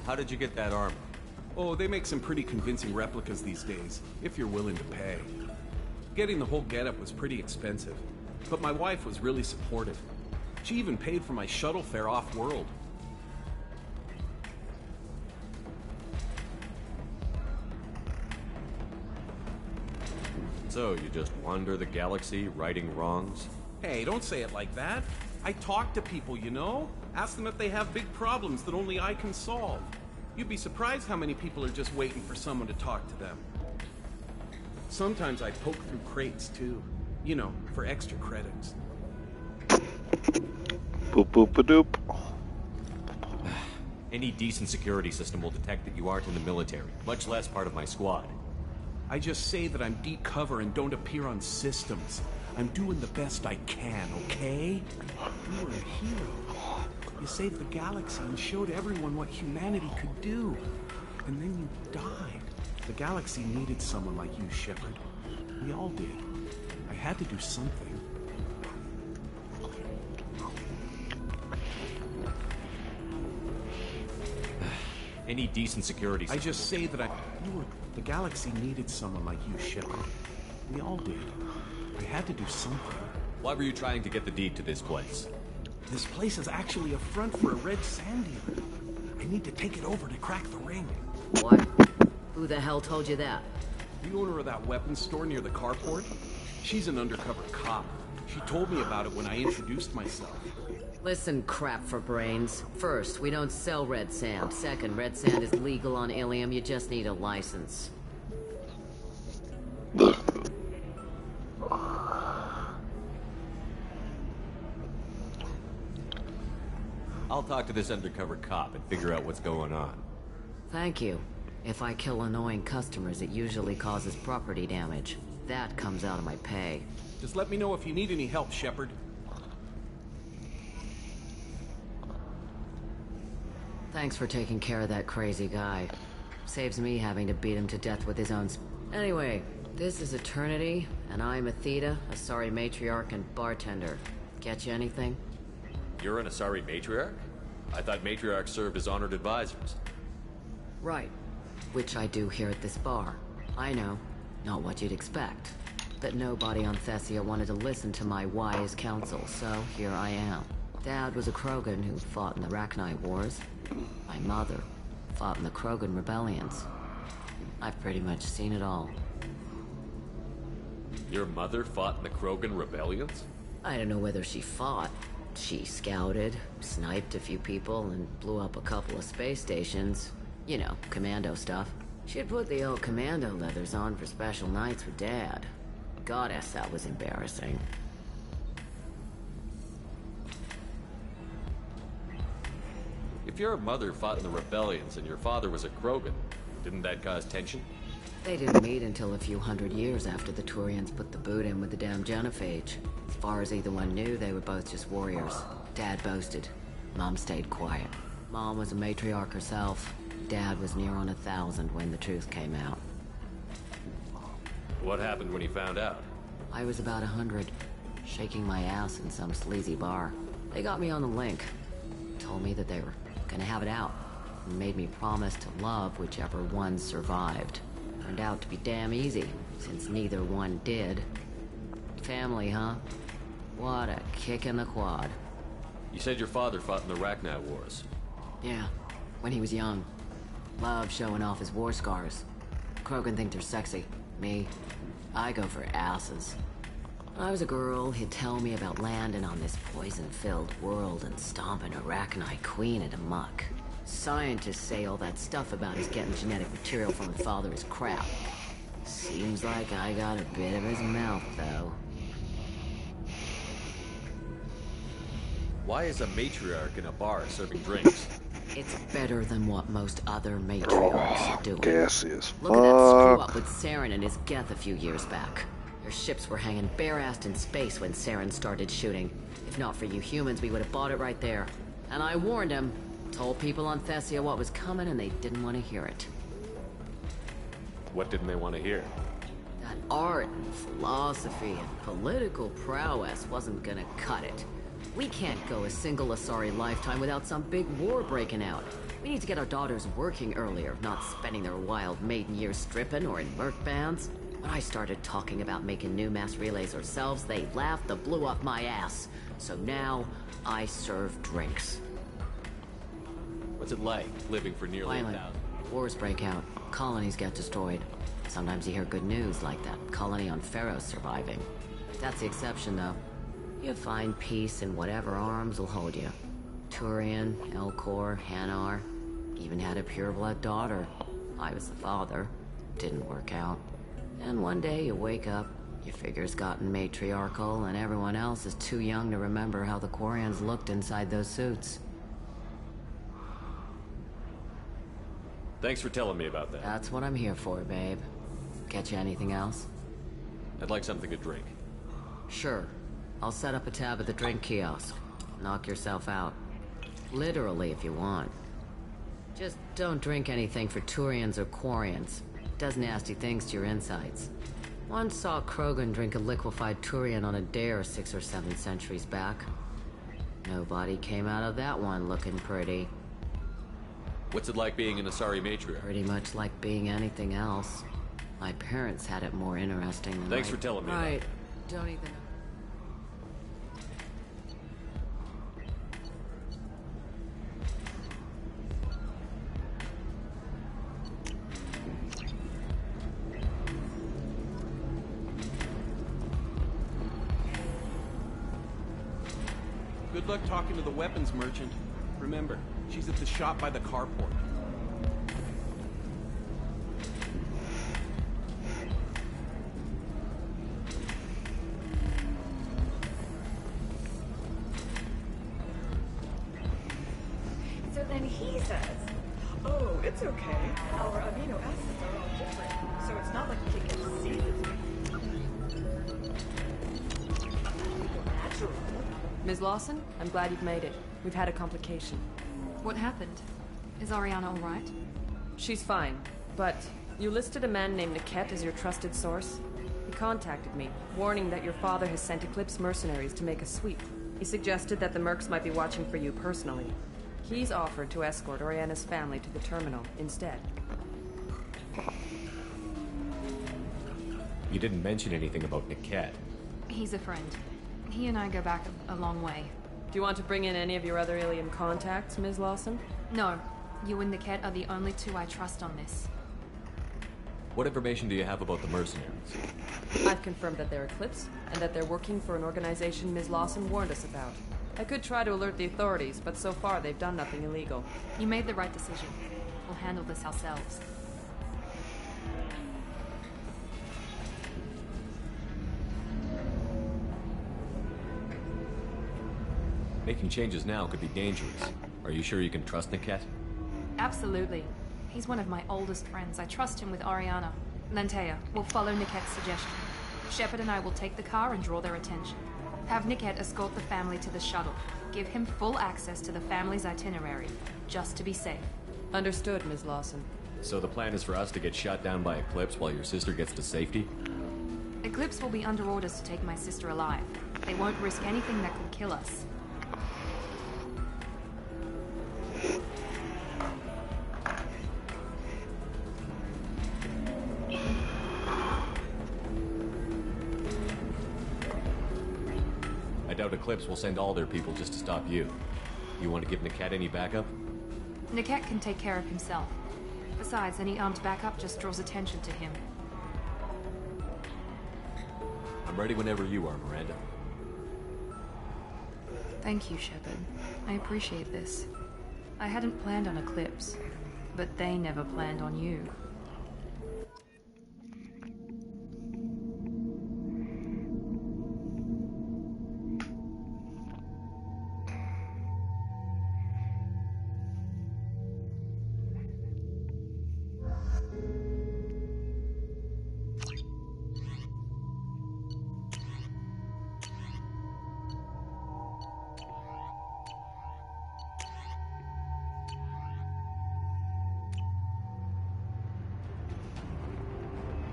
How did you get that armor? Oh, they make some pretty convincing replicas these days, if you're willing to pay. Getting the whole getup was pretty expensive, but my wife was really supportive. She even paid for my shuttle fare off-world. So, you just wander the galaxy, righting wrongs? Hey, don't say it like that. I talk to people, you know? Ask them if they have big problems that only I can solve. You'd be surprised how many people are just waiting for someone to talk to them. Sometimes I poke through crates, too. You know, for extra credits. Boop boop a doop. Any decent security system will detect that you aren't in the military, much less part of my squad. I just say that I'm deep cover and don't appear on systems. I'm doing the best I can, okay? You were a hero. You saved the galaxy and showed everyone what humanity could do. And then you died. The galaxy needed someone like you, Shepard. We all did. I had to do something. Any decent security system. I just say that the galaxy needed someone like you, Shepard. We all did. I had to do something. Why were you trying to get the deed to this place? This place is actually a front for a red sand dealer. I need to take it over to crack the ring. What? Who the hell told you that? The owner of that weapons store near the carport. She's an undercover cop. She told me about it when I introduced myself. Listen, crap for brains. First, we don't sell red sand. Second, red sand is legal on Ilium. You just need a license. I'll talk to this undercover cop and figure out what's going on. Thank you. If I kill annoying customers, it usually causes property damage. That comes out of my pay. Just let me know if you need any help, Shepard. Thanks for taking care of that crazy guy. Saves me having to beat him to death with his own Anyway, this is Eternity, and I'm Athena, Asari matriarch and bartender. Get you anything? You're an Asari matriarch? I thought matriarchs served as honored advisors. Right. Which I do here at this bar. I know. Not what you'd expect. But nobody on Thessia wanted to listen to my wise counsel, so here I am. Dad was a Krogan who fought in the Rachni Wars. My mother fought in the Krogan rebellions. I've pretty much seen it all. Your mother fought in the Krogan rebellions? I don't know whether she fought. She scouted, sniped a few people, and blew up a couple of space stations. You know, commando stuff. She'd put the old commando leathers on for special nights with Dad. Goddess, that was embarrassing. If your mother fought in the rebellions and your father was a Krogan, didn't that cause tension? They didn't meet until a few hundred years after the Turians put the boot in with the damn Genophage. As far as either one knew, they were both just warriors. Dad boasted. Mom stayed quiet. Mom was a matriarch herself. Dad was near on 1,000 when the truth came out. What happened when he found out? I was about 100, shaking my ass in some sleazy bar. They got me on the link. Told me that they were gonna have it out. And made me promise to love whichever one survived. Turned out to be damn easy, since neither one did. Family, huh? What a kick in the quad. You said your father fought in the Rachni Wars. Yeah, when he was young. Loved showing off his war scars. Krogan think they're sexy. Me, I go for asses. When I was a girl, he'd tell me about landing on this poison-filled world and stomping a Rachni queen into muck. Scientists say all that stuff about his getting genetic material from his father is crap. Seems like I got a bit of his mouth, though. Why is a matriarch in a bar serving drinks? It's better than what most other matriarchs are doing. Gaseous. Look at that screw-up with Saren and his Geth a few years back. Their ships were hanging bare-assed in space when Saren started shooting. If not for you humans, we would have bought it right there. And I warned him. Told people on Thessia what was coming, and they didn't want to hear it. What didn't they want to hear? That art and philosophy and political prowess wasn't gonna cut it. We can't go a single Asari lifetime without some big war breaking out. We need to get our daughters working earlier, not spending their wild maiden years stripping or in merc bands. When I started talking about making new mass relays ourselves, they laughed the blue off my ass. So now, I serve drinks. What's it like, living for nearly Violent. 1,000? Wars break out. Colonies get destroyed. Sometimes you hear good news, like that colony on Pharaoh surviving. That's the exception, though. You find peace in whatever arms will hold you. Turian, Elcor, Hanar. Even had a pureblood daughter. I was the father. Didn't work out. And one day you wake up, your figure's gotten matriarchal, and everyone else is too young to remember how the Quarians looked inside those suits. Thanks for telling me about that. That's what I'm here for, babe. Get you anything else? I'd like something to drink. Sure. I'll set up a tab at the drink kiosk. Knock yourself out. Literally, if you want. Just don't drink anything for Turians or Quarians. Does nasty things to your insides. Once saw Krogan drink a liquefied Turian on a dare 6 or 7 centuries back. Nobody came out of that one looking pretty. What's it like being an Asari matriarch? Pretty much like being anything else. My parents had it more interesting than Thanks for telling me Right. that. Don't even... Good luck talking to the weapons merchant. Remember, she's at the shop by the carport. So then he says, oh, it's okay. Our amino acids are all different, so it's not like we can get seeds. Natural. Ms. Lawson, I'm glad you've made it. We've had a complication. What happened? Is Ariana all right? She's fine, but you listed a man named Niket as your trusted source. He contacted me, warning that your father has sent Eclipse mercenaries to make a sweep. He suggested that the mercs might be watching for you personally. He's offered to escort Oriana's family to the terminal instead. You didn't mention anything about Niket. He's a friend. He and I go back a long way. Do you want to bring in any of your other Ilium contacts, Ms. Lawson? No. You and Niket are the only two I trust on this. What information do you have about the mercenaries? I've confirmed that they're Eclipse, and that they're working for an organization Ms. Lawson warned us about. I could try to alert the authorities, but so far they've done nothing illegal. You made the right decision. We'll handle this ourselves. Making changes now could be dangerous. Are you sure you can trust Niket? Absolutely. He's one of my oldest friends. I trust him with Ariana. Lantea, we'll follow Nicket's suggestion. Shepard and I will take the car and draw their attention. Have Nicket escort the family to the shuttle. Give him full access to the family's itinerary, just to be safe. Understood, Ms. Lawson. So the plan is for us to get shot down by Eclipse while your sister gets to safety? Eclipse will be under orders to take my sister alive. They won't risk anything that could kill us. I doubt Eclipse will send all their people just to stop you. You want to give Niket any backup? Niket can take care of himself. Besides, any armed backup just draws attention to him. I'm ready whenever you are, Miranda. Thank you, Shepard. I appreciate this. I hadn't planned on Eclipse, but they never planned on you.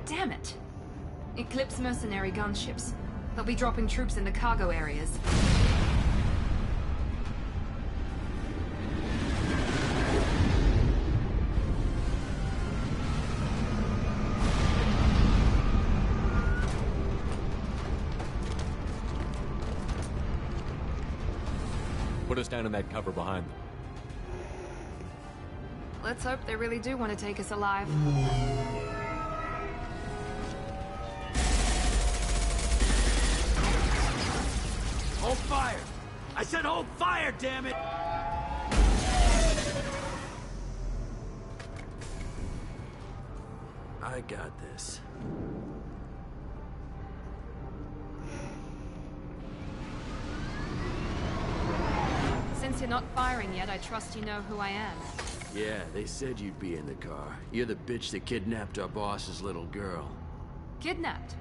Damn it! Eclipse mercenary gunships. They'll be dropping troops in the cargo areas. Put us down in that cover behind them. Let's hope they really do want to take us alive. Hold fire! I said hold fire, damn it! I got this. Since you're not firing yet, I trust you know who I am. Yeah, they said you'd be in the car. You're the bitch that kidnapped our boss's little girl. Kidnapped?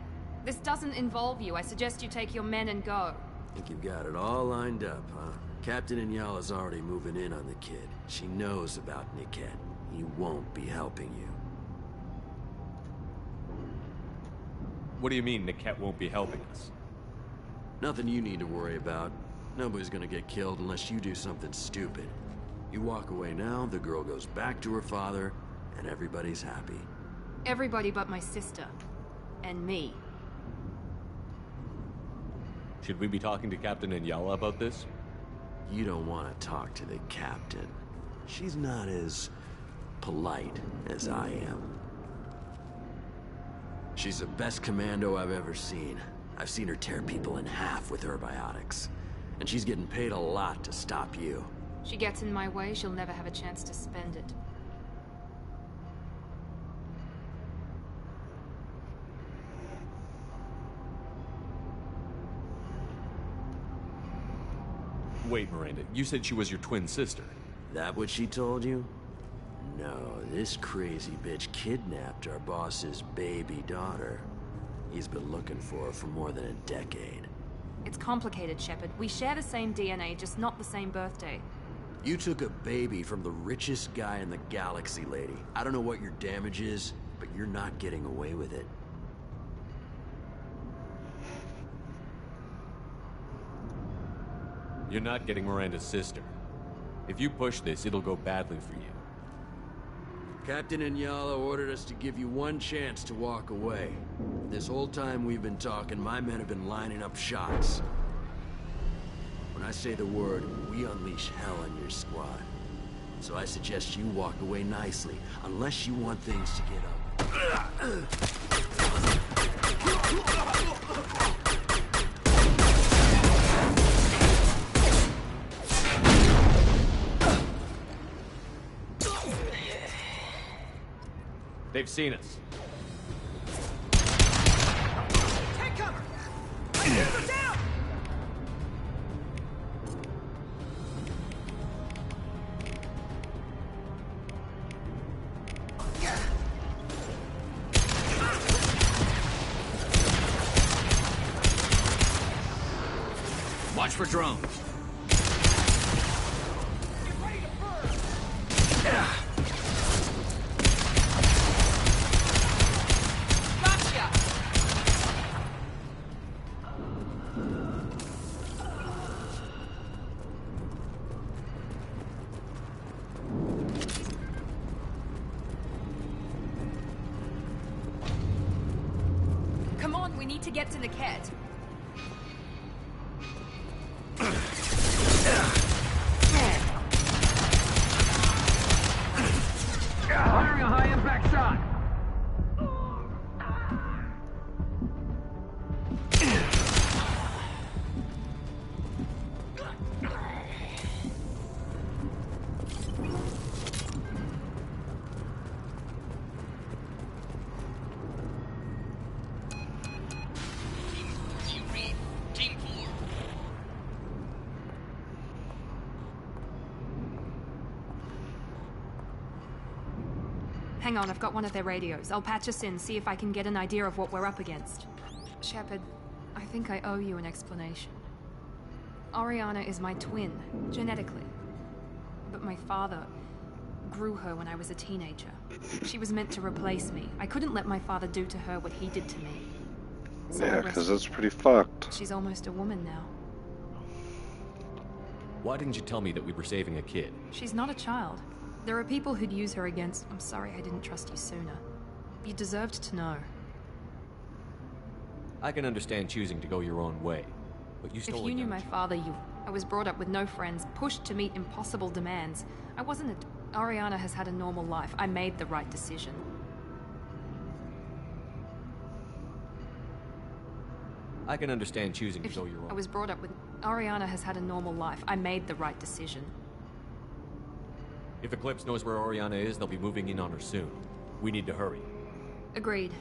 This doesn't involve you. I suggest you take your men and go. Think you've got it all lined up, huh? Captain Inyala's already moving in on the kid. She knows about Niket. He won't be helping you. What do you mean Niket won't be helping us? Nothing you need to worry about. Nobody's gonna get killed unless you do something stupid. You walk away now, the girl goes back to her father, and everybody's happy. Everybody but my sister. And me. Should we be talking to Captain Inyala about this? You don't want to talk to the captain. She's not as polite as I am. She's the best commando I've ever seen. I've seen her tear people in half with her biotics. And she's getting paid a lot to stop you. She gets in my way, she'll never have a chance to spend it. Wait, Miranda, you said she was your twin sister. That what she told you? No, this crazy bitch kidnapped our boss's baby daughter. He's been looking for her for more than a decade. It's complicated, Shepard. We share the same DNA, just not the same birthday. You took a baby from the richest guy in the galaxy, lady. I don't know what your damage is, but you're not getting away with it. You're not getting Miranda's sister. If you push this, it'll go badly for you. Captain Inyala ordered us to give you one chance to walk away. This whole time we've been talking, my men have been lining up shots. When I say the word, we unleash hell on your squad. So I suggest you walk away nicely, unless you want things to get up. They've seen us. Take cover! Get down! for drones. Come on, we need to get to Niket. Firing a high-impact shot. Hang on, I've got one of their radios. I'll patch us in, see if I can get an idea of what we're up against. Shepard, I think I owe you an explanation. Oriana is my twin, genetically. But my father grew her when I was a teenager. She was meant to replace me. I couldn't let my father do to her what he did to me. So Yeah, because it's pretty fucked. she's almost a woman now. Why didn't you tell me that we were saving a kid? She's not a child. There are people who'd use her against... I'm sorry I didn't trust you sooner. You deserved to know. I can understand choosing to go your own way, but you stole If you knew my father, I was brought up with no friends, pushed to meet impossible demands. I wasn't a... Oriana has had a normal life. I made the right decision. I can understand choosing to go your own. I was brought up with... Oriana has had a normal life. I made the right decision. If Eclipse knows where Oriana is, they'll be moving in on her soon. We need to hurry. Agreed.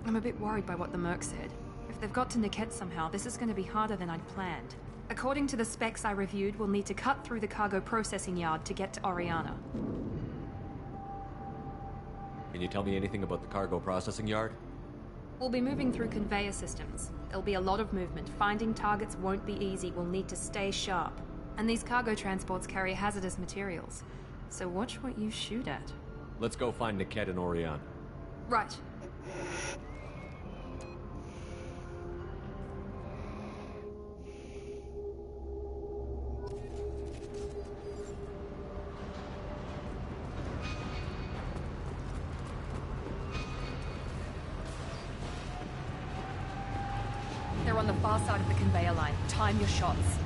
I'm a bit worried by what the Merc said. If they've got to Niket somehow, this is going to be harder than I'd planned. According to the specs I reviewed, we'll need to cut through the cargo processing yard to get to Oriana. Can you tell me anything about the cargo processing yard? We'll be moving through conveyor systems. There'll be a lot of movement. Finding targets won't be easy. We'll need to stay sharp. And these cargo transports carry hazardous materials. So watch what you shoot at. Let's go find Niket and Oriana. Right. They're on the far side of the conveyor line. Time your shots.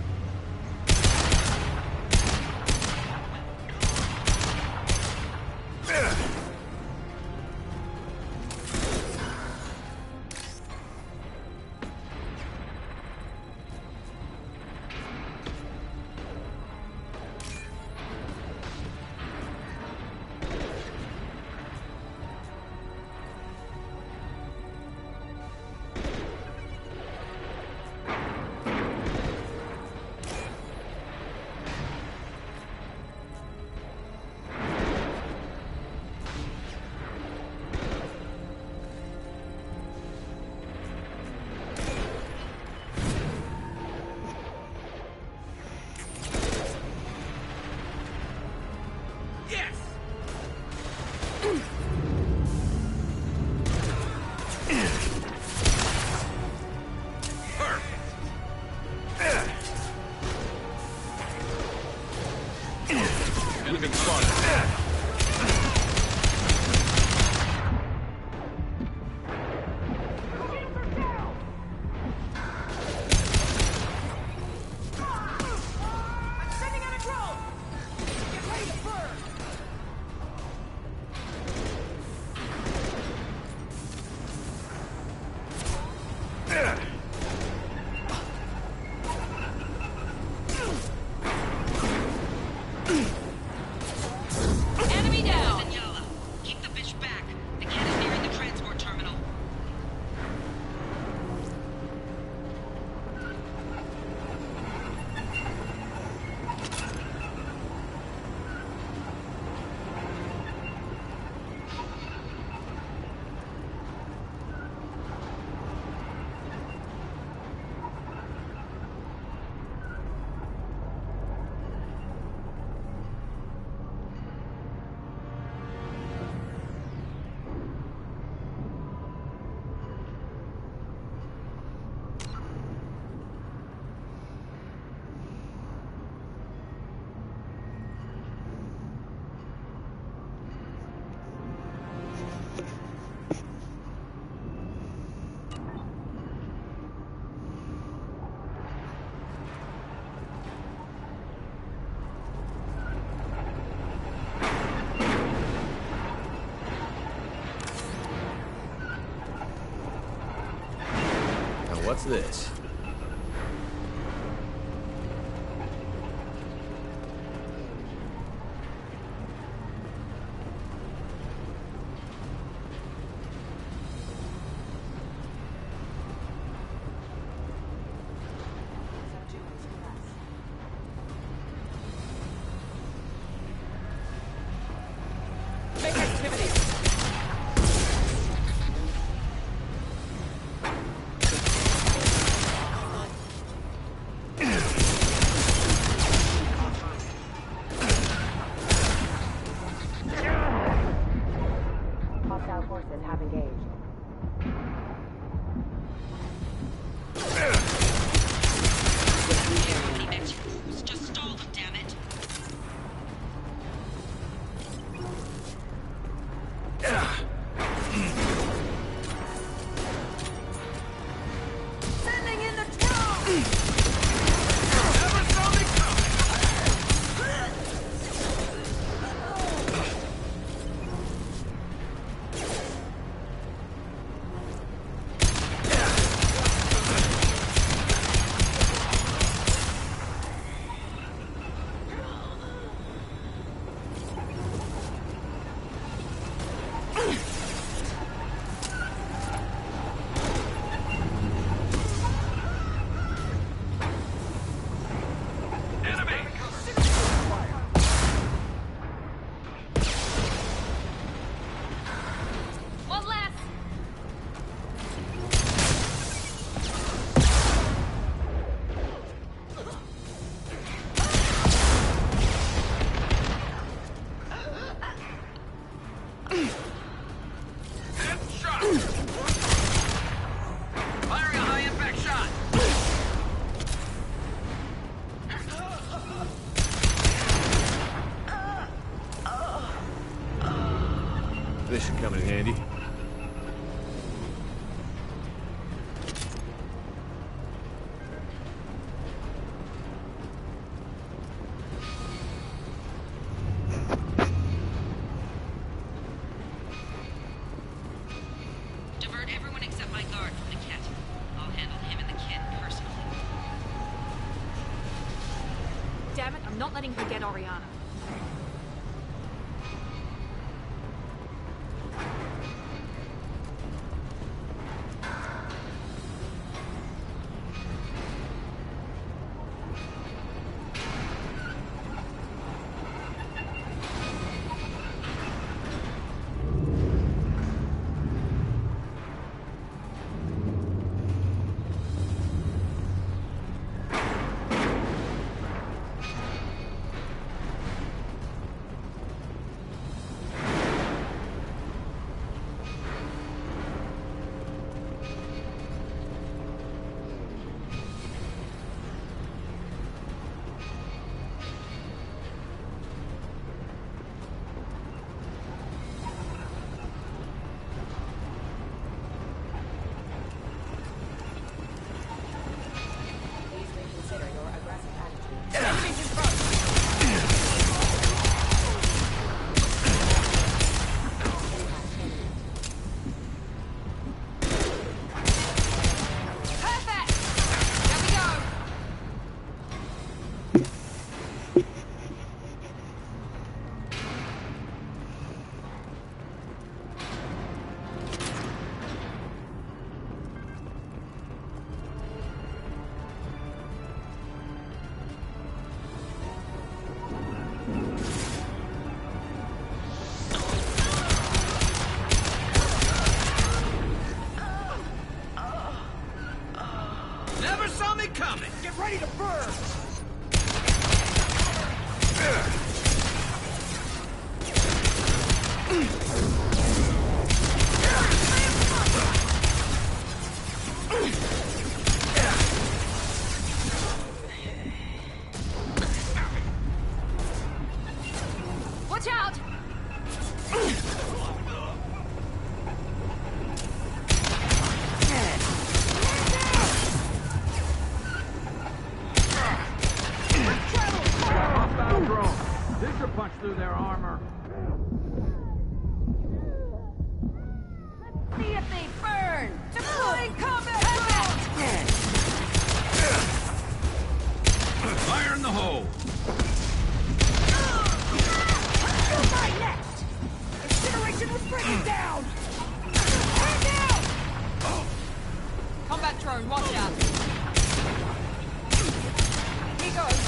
What's this? This should come in handy. Divert everyone except my guard from the kit. I'll handle him and the kid personally. Damn it, I'm not letting her get Oriana. Never saw me coming! Get ready to burn! Watch out! This should punch through their armor. See if they burn! Deploying combat drone! in the hole! You're my next! Incineration will bring it down! Stand down! Combat drone, watch out! Here goes!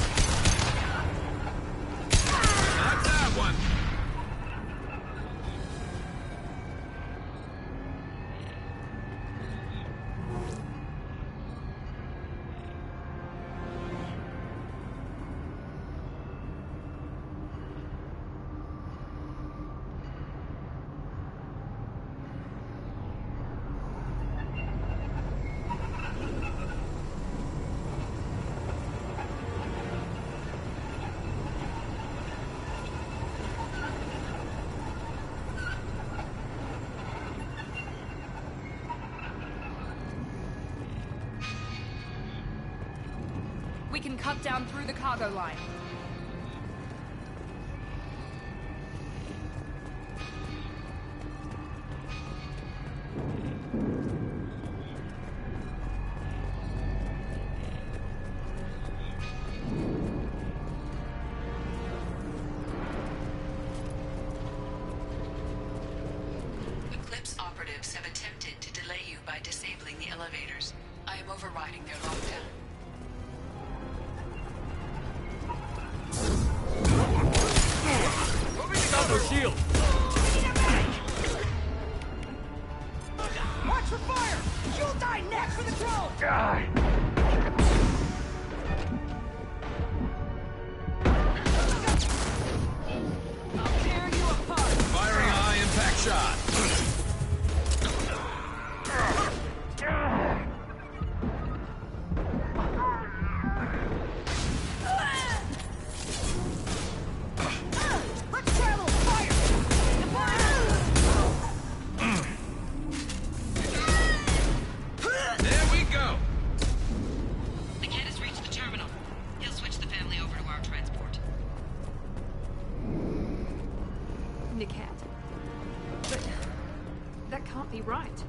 That's that one! We can cut down through the cargo line. Eclipse operatives have attempted to delay you by disabling the elevators. I am overriding their lockdown. Cover shield! Watch for fire! You'll die next for the drone! I'll tear you apart! Firing a high-impact shot! Let's try a little fire! There we go! The kid has reached the terminal. He'll switch the family over to our transport. Niket. But that can't be right.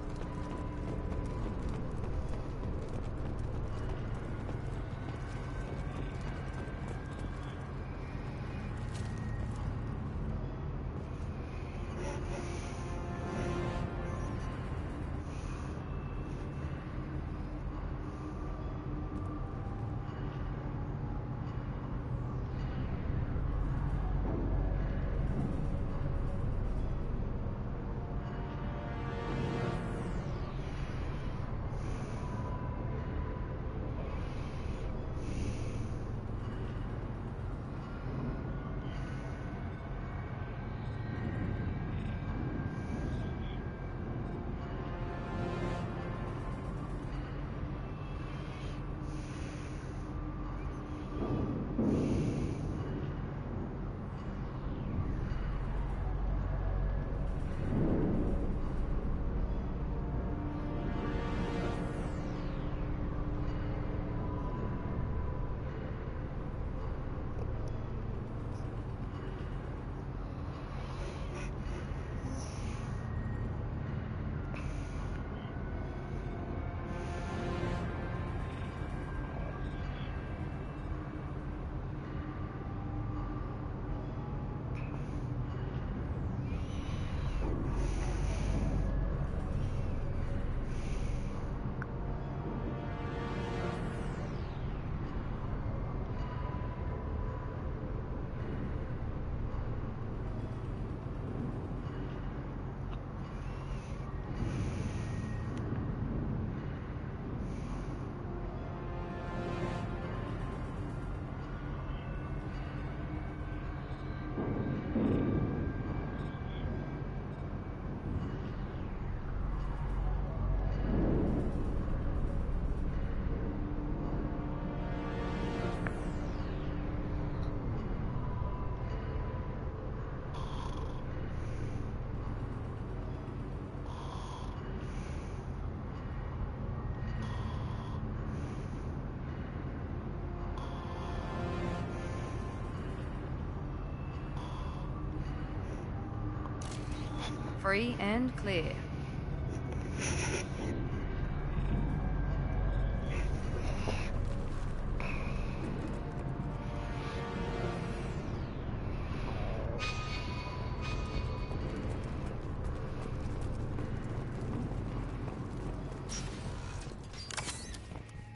Free and clear.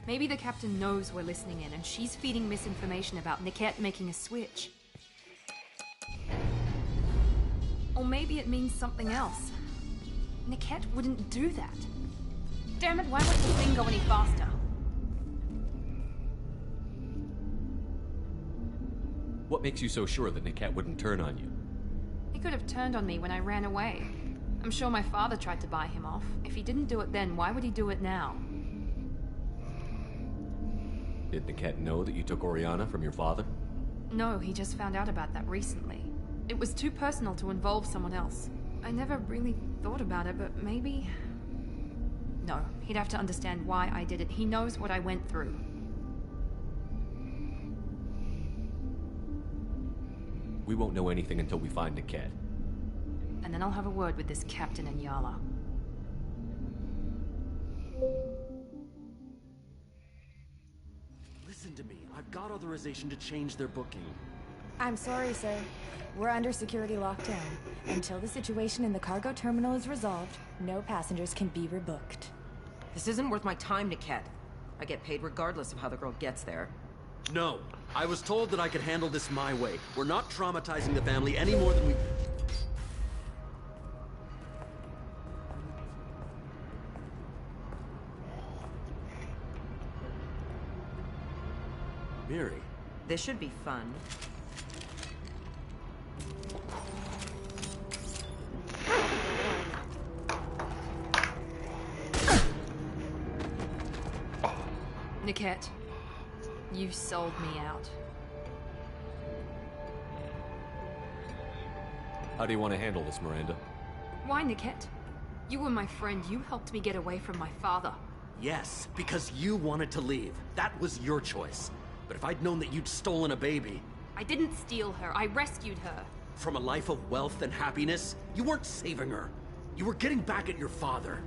Maybe the captain knows we're listening in, and she's feeding misinformation about Niket making a switch. Or maybe it means something else. Niket wouldn't do that. Damn it, why won't the thing go any faster? What makes you so sure that Niket wouldn't turn on you? He could have turned on me when I ran away. I'm sure my father tried to buy him off. If he didn't do it then, why would he do it now? Did Niket know that you took Oriana from your father? No, he just found out about that recently. It was too personal to involve someone else. I never really thought about it, but maybe... No, he'd have to understand why I did it. He knows what I went through. We won't know anything until we find Niket. And then I'll have a word with this captain and Yala. Listen to me. I've got authorization to change their booking. I'm sorry, sir. We're under security lockdown. Until the situation in the cargo terminal is resolved, no passengers can be rebooked. This isn't worth my time, Niket. I get paid regardless of how the girl gets there. No. I was told that I could handle this my way. We're not traumatizing the family any more than we... Miri. This should be fun. Niket, you sold me out. How do you want to handle this, Miranda? Why, Niket? You were my friend. You helped me get away from my father. Yes, because you wanted to leave. That was your choice. But if I'd known that you'd stolen a baby... I didn't steal her. I rescued her. From a life of wealth and happiness, you weren't saving her. You were getting back at your father.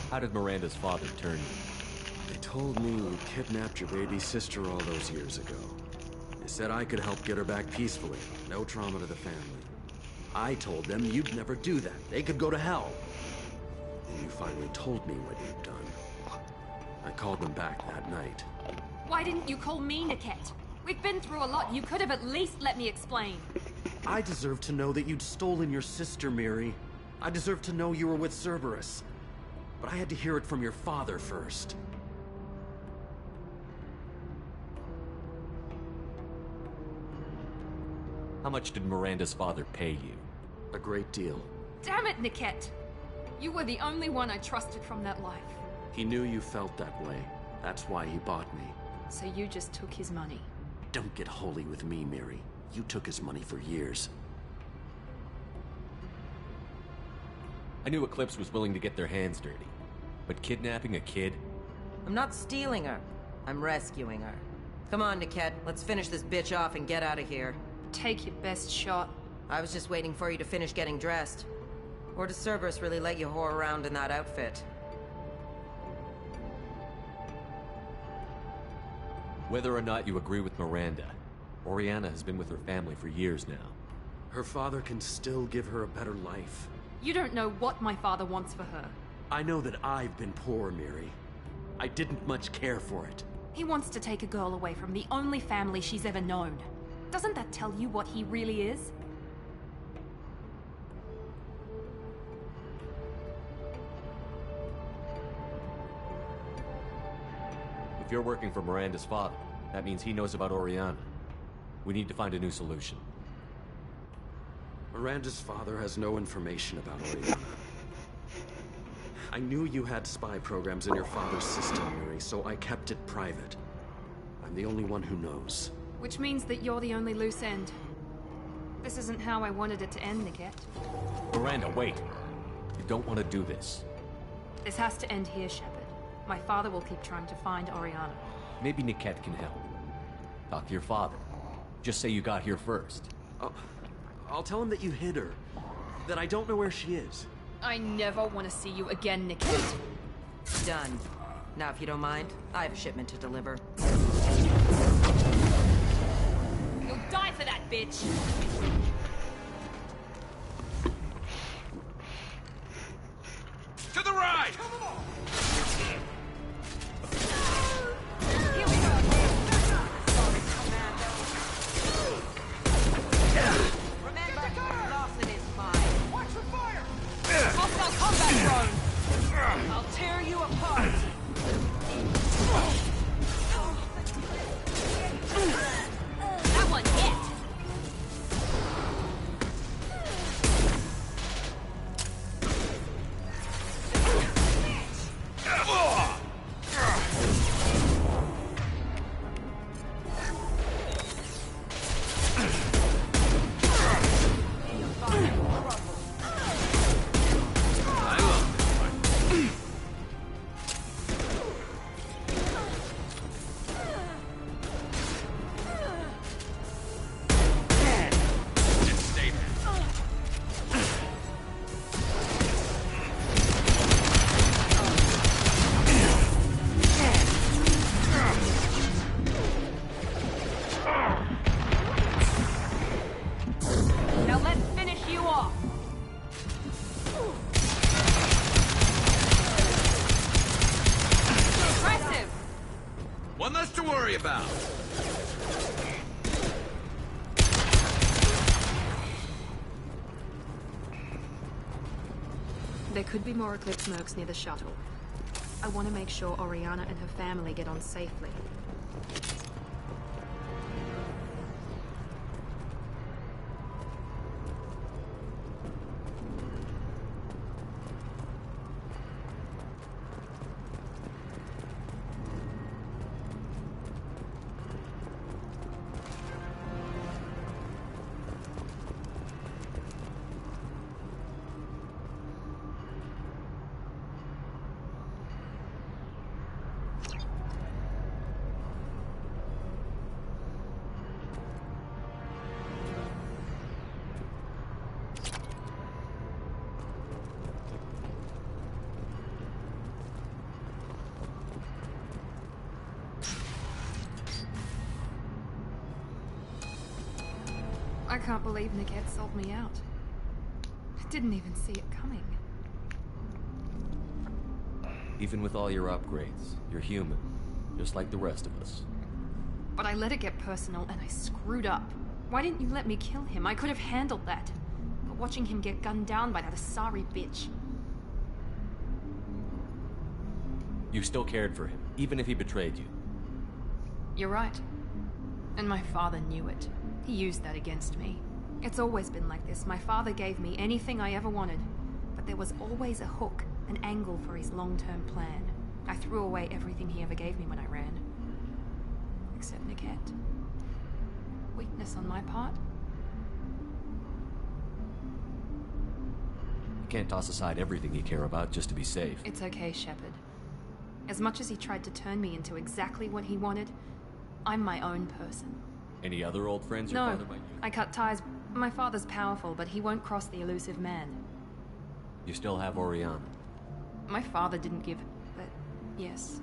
How did Miranda's father turn you? They told me you kidnapped your baby sister all those years ago. They said I could help get her back peacefully. No trauma to the family. I told them you'd never do that. They could go to hell. And you finally told me what you'd done. I called them back that night. Why didn't you call me, Niket? We've been through a lot. You could have at least let me explain. I deserve to know that you'd stolen your sister, Miri. I deserve to know you were with Cerberus. But I had to hear it from your father first. How much did Miranda's father pay you? A great deal. Damn it, Niket! You were the only one I trusted from that life. He knew you felt that way. That's why he bought me. So you just took his money? Don't get holy with me, Miri. You took his money for years. I knew Eclipse was willing to get their hands dirty. But kidnapping a kid? I'm not stealing her. I'm rescuing her. Come on, Niket. Let's finish this bitch off and get out of here. Take your best shot. I was just waiting for you to finish getting dressed. Or does Cerberus really let you whore around in that outfit? Whether or not you agree with Miranda, Oriana has been with her family for years now. Her father can still give her a better life. You don't know what my father wants for her. I know that I've been poor, Miri. I didn't much care for it. He wants to take a girl away from the only family she's ever known. Doesn't that tell you what he really is? If you're working for Miranda's father, that means he knows about Oriana. We need to find a new solution. Miranda's father has no information about Oriana. I knew you had spy programs in your father's system, Miri, so I kept it private. I'm the only one who knows. Which means that you're the only loose end. This isn't how I wanted it to end, Niket. Miranda, wait. You don't want to do this. This has to end here, Shepard. My father will keep trying to find Oriana. Maybe Niket can help. Talk to your father. Just say you got here first. I'll tell him that you hid her. That I don't know where she is. I never want to see you again, Niket. Done. Now, if you don't mind, I have a shipment to deliver. You'll die for that, bitch! To the right! Here we go! Remember, Lawson is mine. Watch for fire! Hostile combat drone! I'll tear you apart! That one hit! Now let's finish you off! Impressive! One less to worry about. There could be more Eclipse mercs near the shuttle. I want to make sure Oriana and her family get on safely. I can't believe Niket sold me out. I didn't even see it coming. Even with all your upgrades, you're human. Just like the rest of us. But I let it get personal and I screwed up. Why didn't you let me kill him? I could have handled that. But watching him get gunned down by that Asari bitch. You still cared for him, even if he betrayed you. You're right. And my father knew it. He used that against me. It's always been like this. My father gave me anything I ever wanted. But there was always a hook, an angle for his long-term plan. I threw away everything he ever gave me when I ran. Except Niket. Weakness on my part? You can't toss aside everything you care about just to be safe. It's okay, Shepard. As much as he tried to turn me into exactly what he wanted, I'm my own person. Any other old friends your No, father might use? I cut ties. My father's powerful, but he won't cross the elusive man. You still have Oriana. My father didn't give... but yes,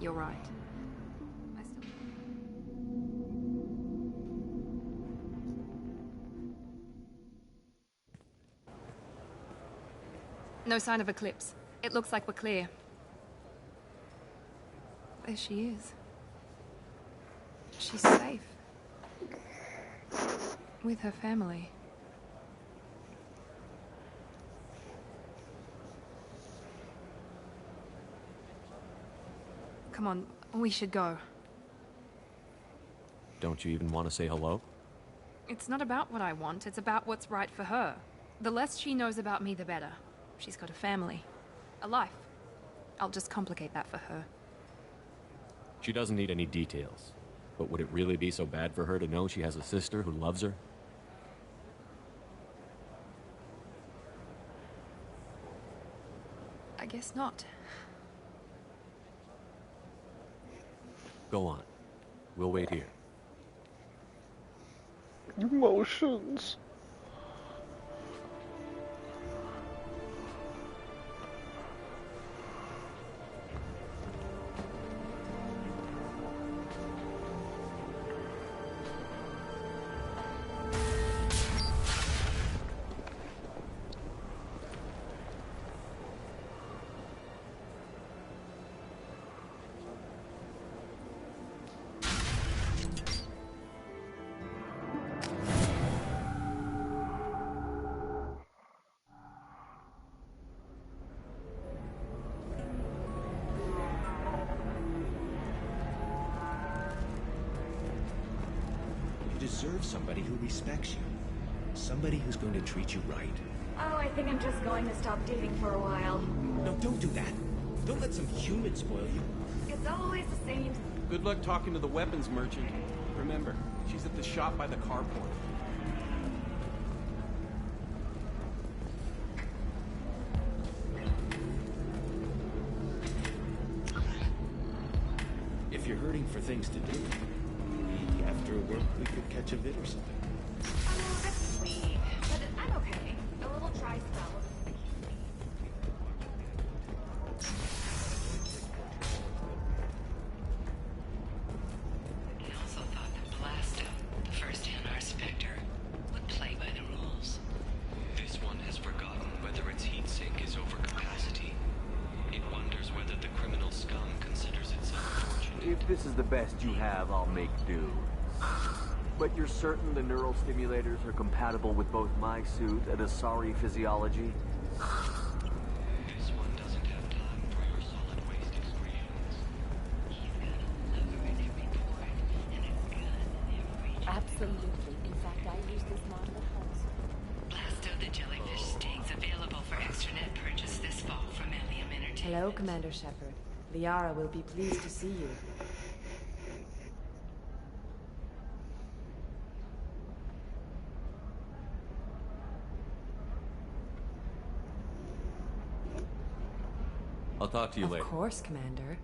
you're right. No sign of eclipse. It looks like we're clear. There she is. She's safe. With her family. Come on, we should go. Don't you even want to say hello? It's not about what I want, it's about what's right for her. The less she knows about me, the better. She's got a family. A life. I'll just complicate that for her. She doesn't need any details. But would it really be so bad for her to know she has a sister who loves her? I guess not. Go on. We'll wait here. Emotions. Deserve somebody who respects you. Somebody who's going to treat you right. Oh, I think I'm just going to stop dating for a while. No, don't do that. Don't let some human spoil you. It's always the same. Good luck talking to the weapons merchant. Remember, she's at the shop by the carport. If you're hurting for things to do, maybe after work we could catch a vid or something. Oh, that's sweet. But I'm okay. A little dry spell. I also thought that Blasto, the first NR Spectre, would play by the rules. This one has forgotten whether its heat sink is over capacity. It wonders whether the criminal scum considers itself fortunate. If this is the best you have, I'll make do. But you're certain the neural stimulators are compatible with both my suit and Asari physiology? This one doesn't have time for your solid waste excretions. Absolutely. In fact, I use this model at home. Blasto the jellyfish stings available for extranet purchase this fall from Ilium Entertainment. Hello, Commander Shepard. Liara will be pleased to see you. I'll talk to you later. Of course, Commander.